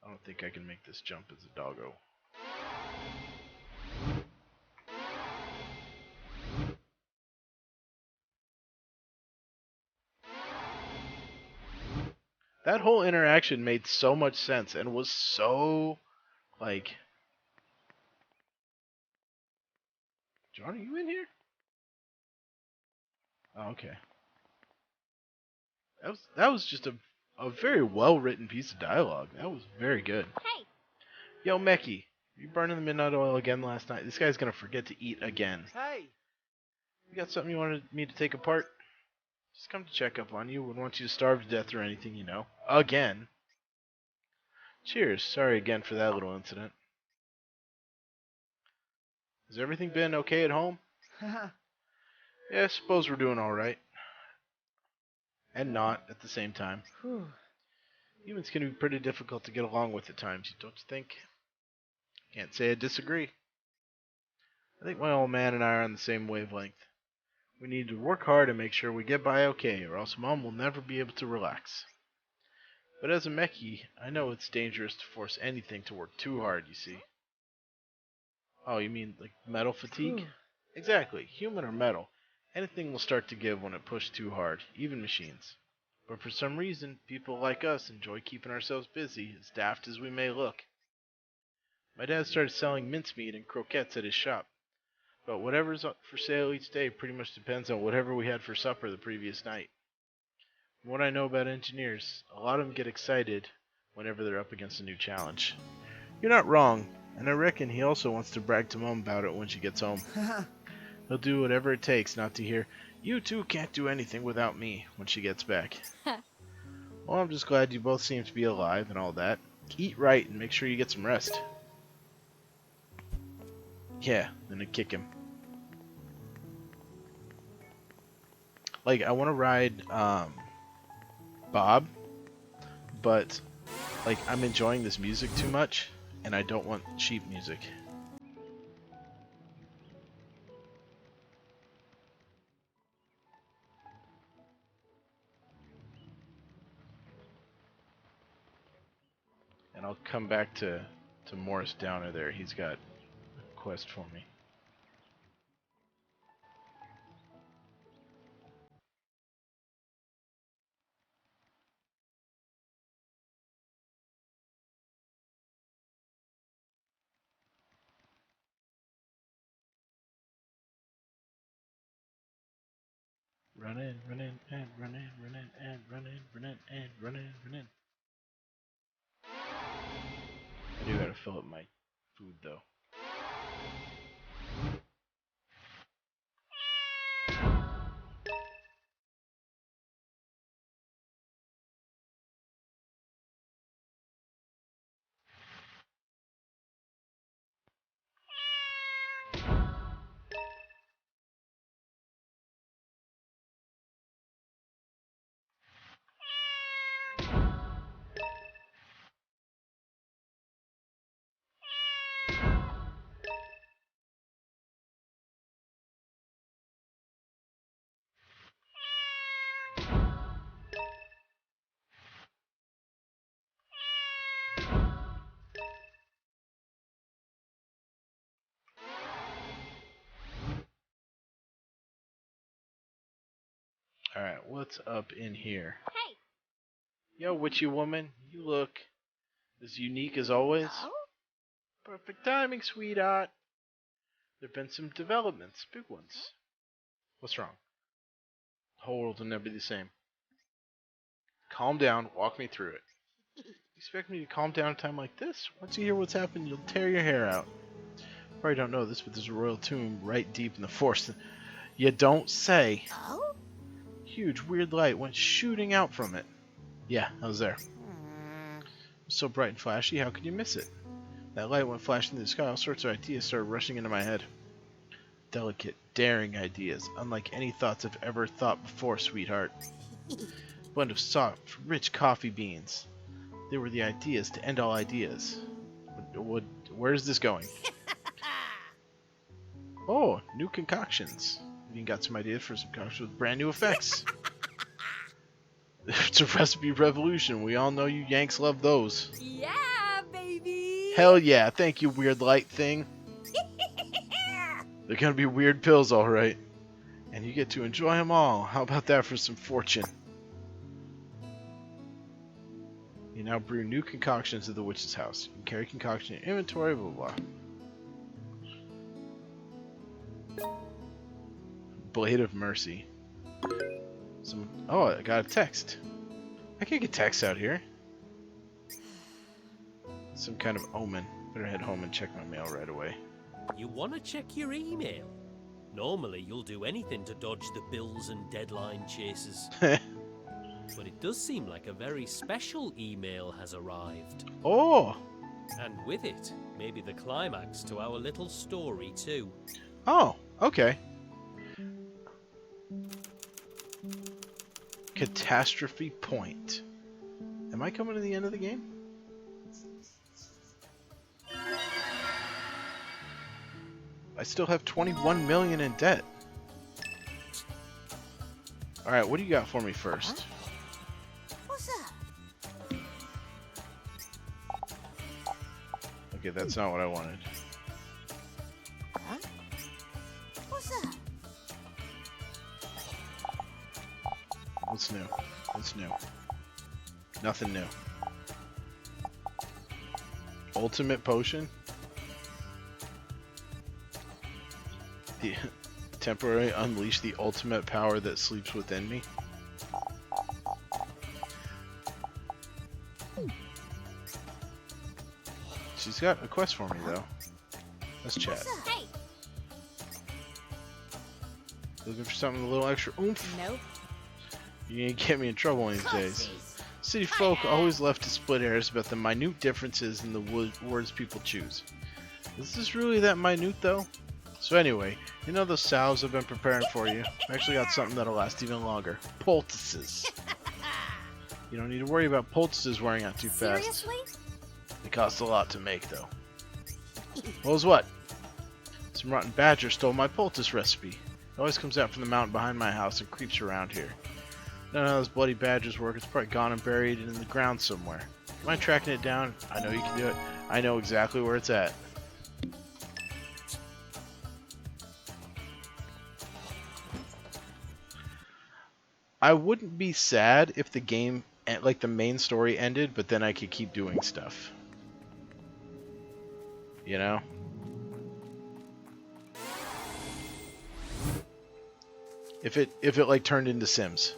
I don't think I can make this jump as a doggo. That whole interaction made so much sense and was so, like... John, are you in here? Oh, okay. That was just a very well written piece of dialogue. That was very good. Hey. Yo, Meki, you burning the midnight oil again last night? This guy's gonna forget to eat again. Hey, You got something you wanted me to take apart? Just come to check up on you. Wouldn't want you to starve to death or anything, you know. Again. Cheers. Sorry again for that little incident. Has everything been okay at home? Yeah, I suppose we're doing alright. And not at the same time. Humans can be pretty difficult to get along with at times, don't you think? Can't say I disagree. I think my old man and I are on the same wavelength. We need to work hard and make sure we get by okay, or else Mom will never be able to relax. But as a Mechie, I know it's dangerous to force anything to work too hard, you see. Oh, you mean like metal fatigue? Exactly, human or metal. Anything will start to give when it pushed too hard, even machines. But for some reason, people like us enjoy keeping ourselves busy, as daft as we may look. My dad started selling mincemeat and croquettes at his shop, but whatever's up for sale each day pretty much depends on whatever we had for supper the previous night. From what I know about engineers, a lot of them get excited whenever they're up against a new challenge. You're not wrong, and I reckon he also wants to brag to Mom about it when she gets home. He'll do whatever it takes not to hear, "You two can't do anything without me," when she gets back. Well, I'm just glad you both seem to be alive and all that. Eat right and make sure you get some rest. Yeah, then I kick him. Like, I want to ride Bob, but like I'm enjoying this music too much, and I don't want cheap music. And I'll come back to Morris Downer there. He's got a quest for me. Run in, run in, and run in, run in, and run in, run in, and run in, run in. I do gotta fill up my food though. Alright, what's up in here? Hey. Yo, witchy woman, you look as unique as always. Oh? Perfect timing, sweetheart. There've been some developments, big ones. What's wrong? The whole world will never be the same. Calm down, walk me through it. You expect me to calm down at a time like this? Once you hear what's happened, you'll tear your hair out. Probably don't know this, but there's a royal tomb right deep in the forest. You don't say. Oh? Huge weird light went shooting out from it. Yeah, I was there. Hmm. It was so bright and flashy, how could you miss it? That light went flashing through the sky, all sorts of ideas started rushing into my head. Delicate, daring ideas, unlike any thoughts I've ever thought before, sweetheart. Blend of soft, rich coffee beans. They were the ideas to end all ideas. Where's this going? Oh, new concoctions. We even got some ideas for some concoctions with brand new effects. It's a recipe revolution. We all know you Yanks love those. Yeah, baby. Hell yeah, thank you, weird light thing. They're gonna be weird pills, alright. And you get to enjoy them all. How about that for some fortune? You now brew new concoctions at the witch's house. You can carry concoction in your inventory, blah blah blah. Blade of Mercy. Oh, I got a text. I can't get text out here. Some kind of omen. Better head home and check my mail right away. You want to check your email? Normally, you'll do anything to dodge the bills and deadline chases. But it does seem like a very special email has arrived. Oh! And with it, maybe the climax to our little story, too. Oh, okay. Catastrophe Point. Am I coming to the end of the game? I still have 21 million in debt. Alright, what do you got for me first? What's that? Okay, that's not what I wanted. Huh? What's that? What's new? What's new? Nothing new. Ultimate potion? The temporarily unleash the ultimate power that sleeps within me. She's got a quest for me though. Let's chat. Hey. Looking for something with a little extra oomph? Nope. You ain't get me in trouble one of these days. City folk always left to split hairs about the minute differences in the words people choose. Is this really that minute though? So anyway, you know those salves I've been preparing for you? I've actually got something that'll last even longer. Poultices. You don't need to worry about poultices wearing out too fast. Seriously? They cost a lot to make though. Well, as what? Some rotten badger stole my poultice recipe. It always comes out from the mountain behind my house and creeps around here. I don't know how those bloody badgers work. It's probably gone and buried in the ground somewhere. Mind tracking it down? I know you can do it. I know exactly where it's at. I wouldn't be sad if the game, like the main story ended, but then I could keep doing stuff. You know? If it like turned into Sims.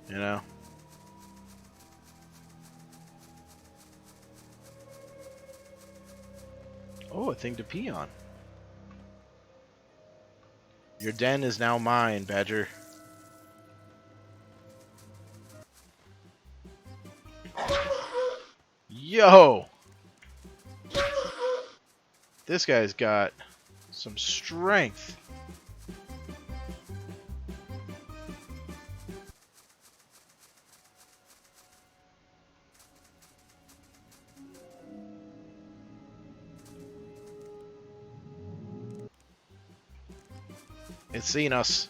You know? Oh, a thing to pee on. Your den is now mine, Badger. Yo! This guy's got some strength. It's seen us.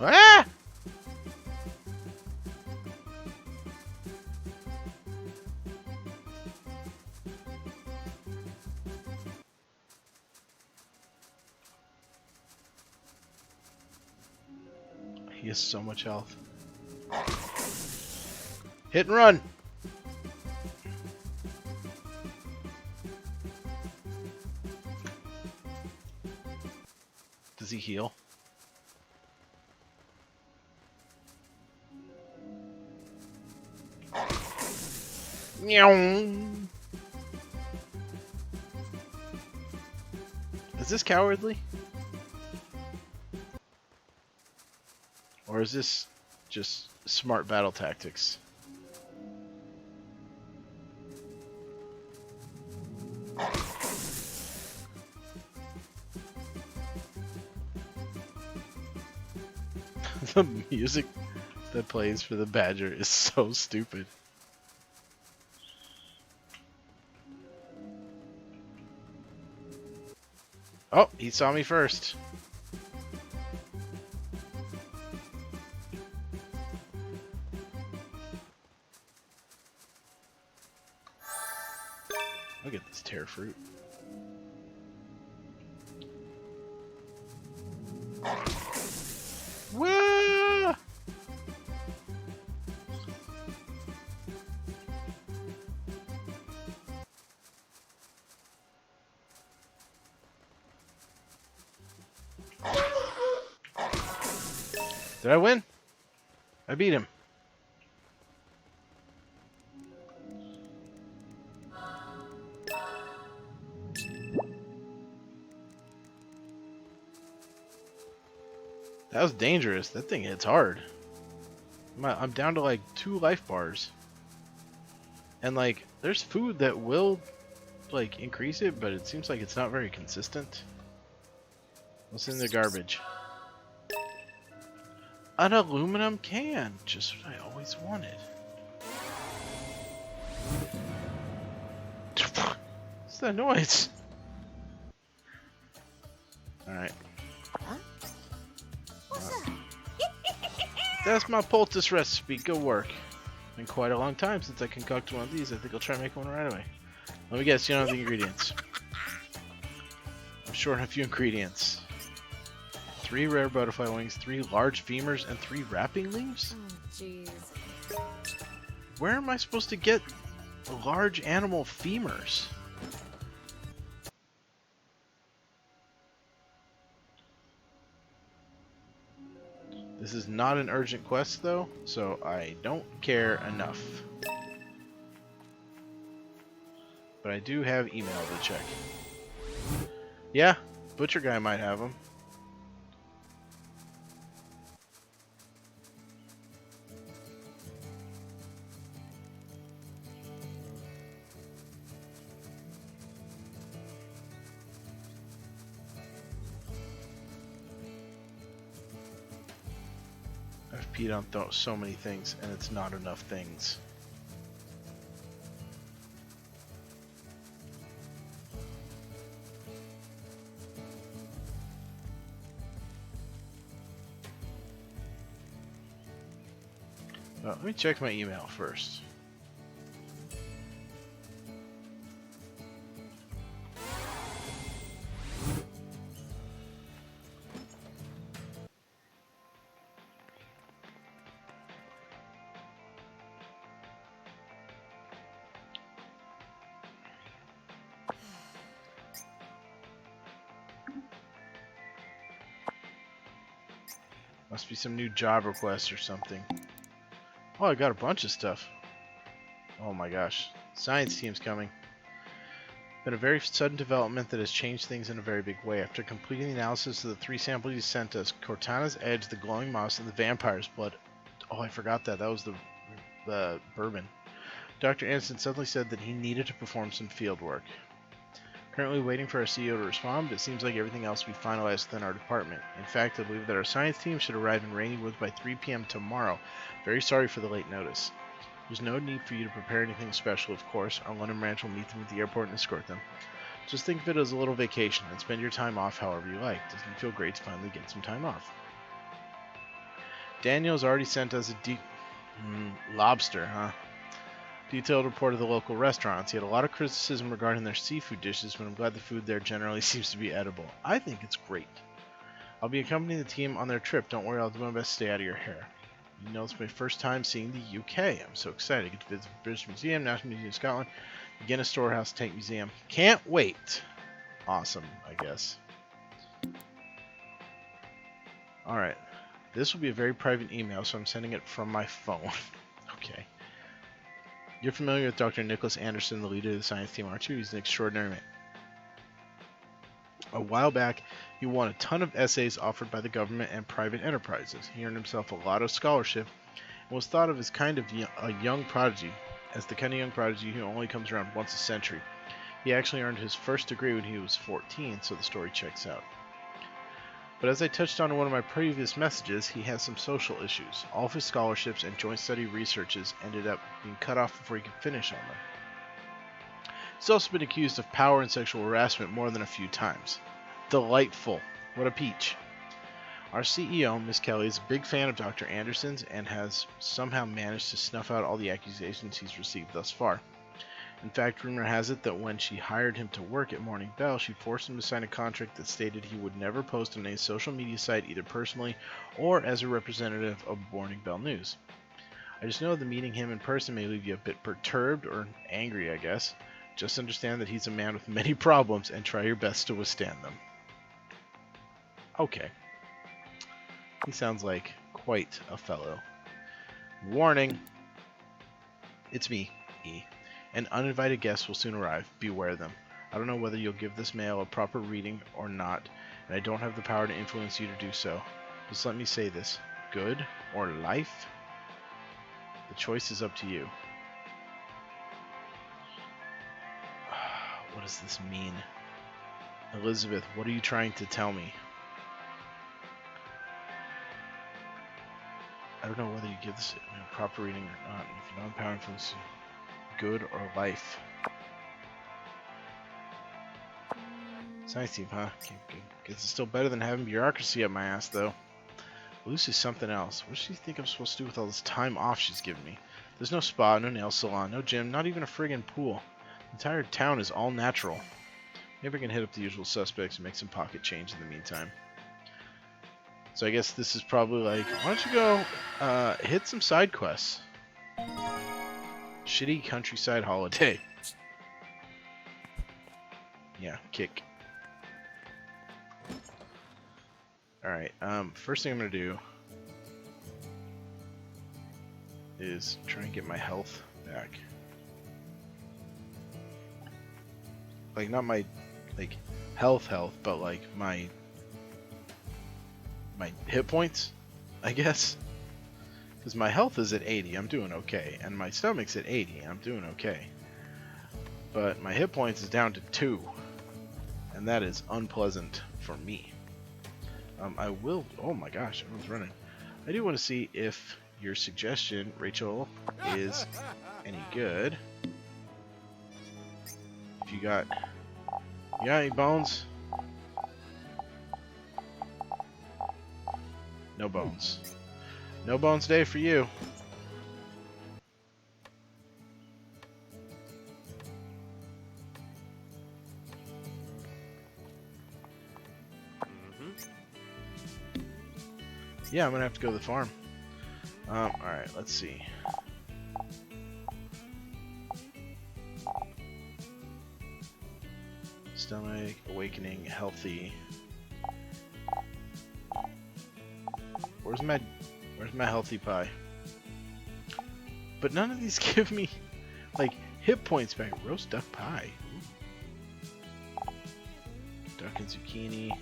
Ah! He has so much health. Hit and run! Does he heal? Meow. Is this cowardly? Or is this just smart battle tactics? The music that plays for the badger is so stupid. Oh, he saw me first. Look at this tear fruit. Whoa! Did I win? I beat him. That was dangerous. That thing hits hard. I'm down to like 2 life bars. And like, there's food that will like increase it, but it seems like it's not very consistent. What's in the garbage? An aluminum can. Just what I always wanted. What's that noise? Alright. Huh? What's that? That's my poultice recipe. Good work. Been quite a long time since I concocted one of these. I think I'll try and make one right away. Let me guess, you don't have the ingredients. I'm short on a few ingredients. 3 rare butterfly wings, 3 large femurs, and 3 wrapping leaves? Oh, jeez. Where am I supposed to get large animal femurs? This is not an urgent quest though, so I don't care enough. But I do have email to check. Yeah, butcher guy might have them. I've peed on so many things, and it's not enough things. Well, let me check my email first. Must be some new job request or something. Oh, I got a bunch of stuff. Oh my gosh. Science team's coming. Been a very sudden development that has changed things in a very big way. After completing the analysis of the 3 samples you sent us, Cortana's Edge, the glowing moss, and the vampire's blood. Oh, I forgot that. That was the bourbon. Dr. Anderson suddenly said that he needed to perform some field work. Currently waiting for our CEO to respond, but it seems like everything else will be finalized within our department. In fact, I believe that our science team should arrive in Rainy Woods by 3 p.m. tomorrow. Very sorry for the late notice. There's no need for you to prepare anything special, of course. Our London branch will meet them at the airport and escort them. Just think of it as a little vacation and spend your time off however you like. Doesn't it feel great to finally get some time off? Daniel's already sent us a lobster, huh? Detailed report of the local restaurants. He had a lot of criticism regarding their seafood dishes, but I'm glad the food there generally seems to be edible. I think it's great. I'll be accompanying the team on their trip. Don't worry, I'll do my best to stay out of your hair. You know, it's my first time seeing the UK. I'm so excited. I get to visit the British Museum, National Museum of Scotland, the Guinness Storehouse Tank Museum. Can't wait. Awesome, I guess. Alright. This will be a very private email, so I'm sending it from my phone. Okay. You're familiar with Dr. Nicholas Anderson, the leader of the science team, aren't you? He's an extraordinary man. A while back, he won a ton of essays offered by the government and private enterprises. He earned himself a lot of scholarship and was thought of as kind of a young prodigy, as the kind of young prodigy who only comes around once a century. He actually earned his first degree when he was 14, so the story checks out. But as I touched on in one of my previous messages, he has some social issues. All of his scholarships and joint study researches ended up being cut off before he could finish on them. He's also been accused of power and sexual harassment more than a few times. Delightful. What a peach. Our CEO, Miss Kelly, is a big fan of Dr. Anderson's and has somehow managed to snuff out all the accusations he's received thus far. In fact, rumor has it that when she hired him to work at Morning Bell, she forced him to sign a contract that stated he would never post on any social media site either personally or as a representative of Morning Bell News. I just know that meeting him in person may leave you a bit perturbed or angry, I guess. Just understand that he's a man with many problems and try your best to withstand them. Okay. He sounds like quite a fellow. Warning! It's me, E. An uninvited guest will soon arrive. Beware them. I don't know whether you'll give this mail a proper reading or not, and I don't have the power to influence you to do so. Just let me say this. Good or life? The choice is up to you. What does this mean? Elizabeth, what are you trying to tell me? I don't know whether you give this a proper reading or not. If you don't have power to influence you. Good or life? Science team, huh? Okay, good. Guess it's still better than having bureaucracy up my ass, though. Lucy's something else. What does she think I'm supposed to do with all this time off she's given me? There's no spa, no nail salon, no gym, not even a friggin' pool. Entire town is all natural. Maybe I can hit up the usual suspects and make some pocket change in the meantime. So I guess this is probably like, why don't you go hit some side quests? Shitty countryside holiday. Yeah, kick. Alright, first thing I'm gonna do is try and get my health back. Like, not my, like, health, but like my hit points, I guess. Because my health is at 80, I'm doing okay. And my stomach's at 80, I'm doing okay. But my hit points is down to 2. And that is unpleasant for me. I will... Oh my gosh, everyone's running. I do want to see if your suggestion, Rachel, is any good. If you got any bones? No bones. No bones day for you. Yeah, I'm gonna have to go to the farm. Alright, let's see. Stomach, awakening, healthy. Where's my healthy pie? But none of these give me like hit points back. Roast duck pie. Ooh. Duck and zucchini.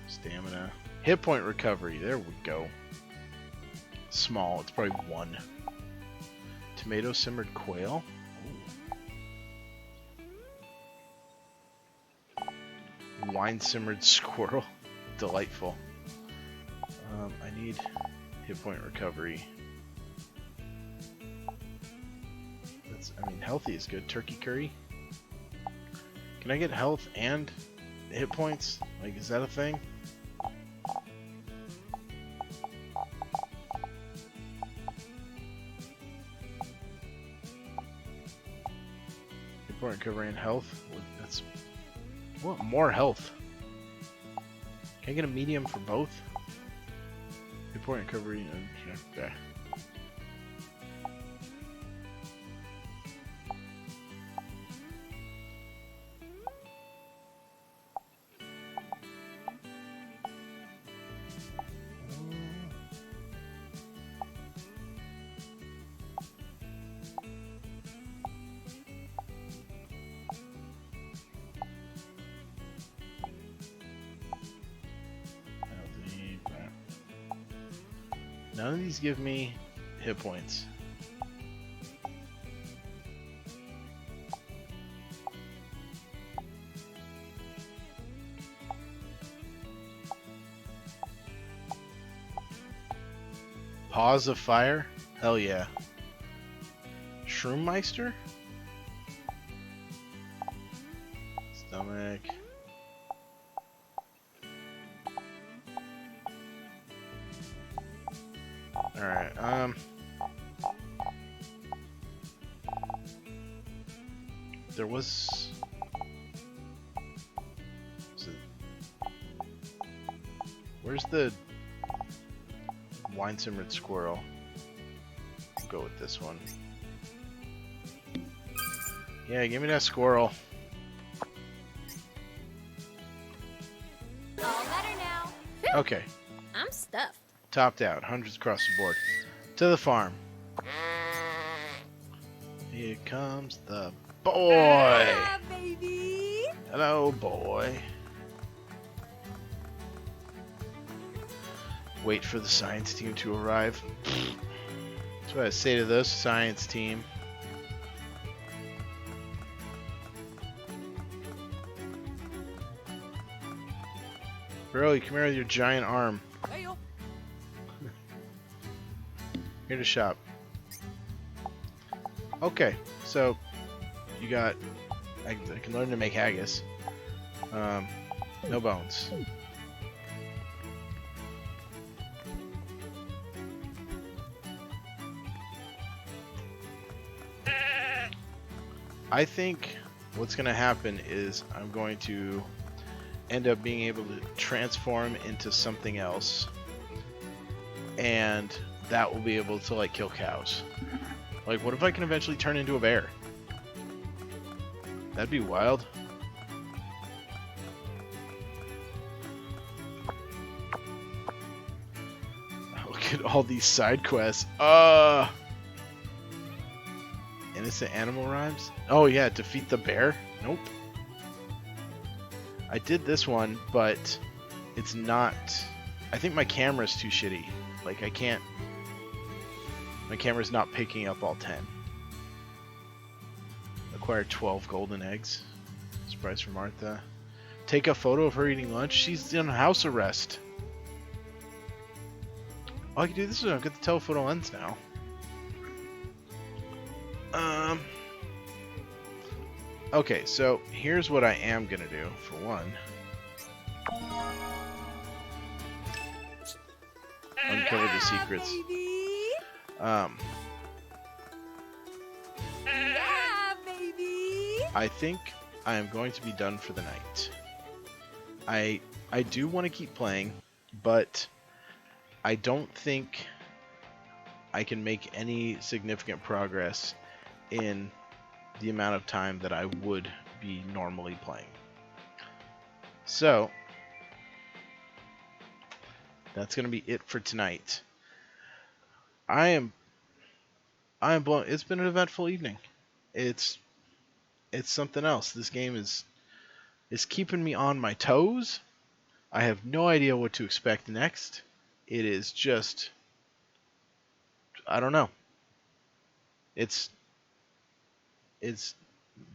Stamina. Hit point recovery. There we go. Small. It's probably 1. Tomato simmered quail. Ooh. Wine simmered squirrel. Delightful. I need hit point recovery. I mean, healthy is good. Turkey curry. Can I get health and hit points? Like, is that a thing? Hit point recovery and health. That's... I want more health. Can I get a medium for both? Hit point recovery and... Okay. None of these give me hit points. Paws of fire? Hell yeah. Shroom-meister? Stomach. Alright, there was... Where's the wine simmered squirrel? I'll go with this one. Yeah, give me that squirrel. All better now. Okay, I'm stuffed. topped out, hundreds across the board. To the farm. Here comes the boy. Ah, baby. Hello, boy. Wait for the science team to arrive. That's what I say to those science team. Bro, you come here with your giant arm. Here to shop. Okay, so you got... I can learn to make haggis. No bones. I think what's going to happen is I'm going to end up being able to transform into something else, and that will be able to like kill cows. Like, what if I can eventually turn into a bear? That'd be wild. Look at all these side quests. Innocent animal rhymes? Oh yeah, defeat the bear? Nope. I did this one, but it's not... I think my camera's too shitty. Like, I can't... My camera's not picking up all 10. Acquire 12 golden eggs. Surprise for Martha. Take a photo of her eating lunch. She's in house arrest. All I can do this is I'll get the telephoto lens now. Okay, so here's what I am gonna do, for one. Uncover the secrets. Baby. Yeah, baby. I think I am going to be done for the night. I do want to keep playing, but I don't think I can make any significant progress in the amount of time that I would be normally playing. So that's going to be it for tonight. I am blown. It's been an eventful evening. It's something else. This game is keeping me on my toes. I have no idea what to expect next. It is just, I don't know. It's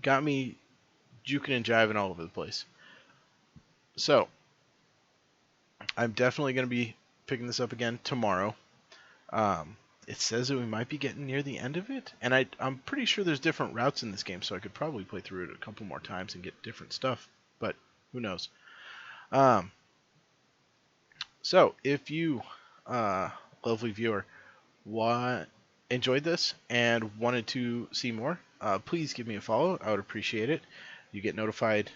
got me juking and jiving all over the place. So I'm definitely going to be picking this up again tomorrow. It says that we might be getting near the end of it, and I'm pretty sure there's different routes in this game, so I could probably play through it a couple more times and get different stuff, but who knows. So if you, lovely viewer, enjoyed this and wanted to see more, please give me a follow. I would appreciate it. You get notified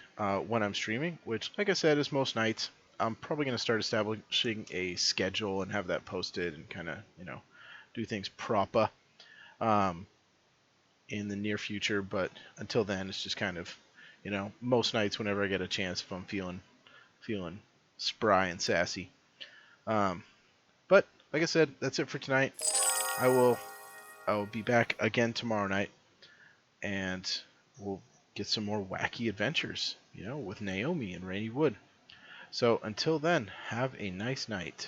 when I'm streaming, which, like I said, is most nights. I'm probably going to start establishing a schedule and have that posted and kind of, do things proper in the near future. But until then, it's just kind of, most nights whenever I get a chance, if I'm feeling spry and sassy. But like I said, that's it for tonight. I will be back again tomorrow night, and we'll get some more wacky adventures, with Naomi and Rainy Wood. So until then, have a nice night.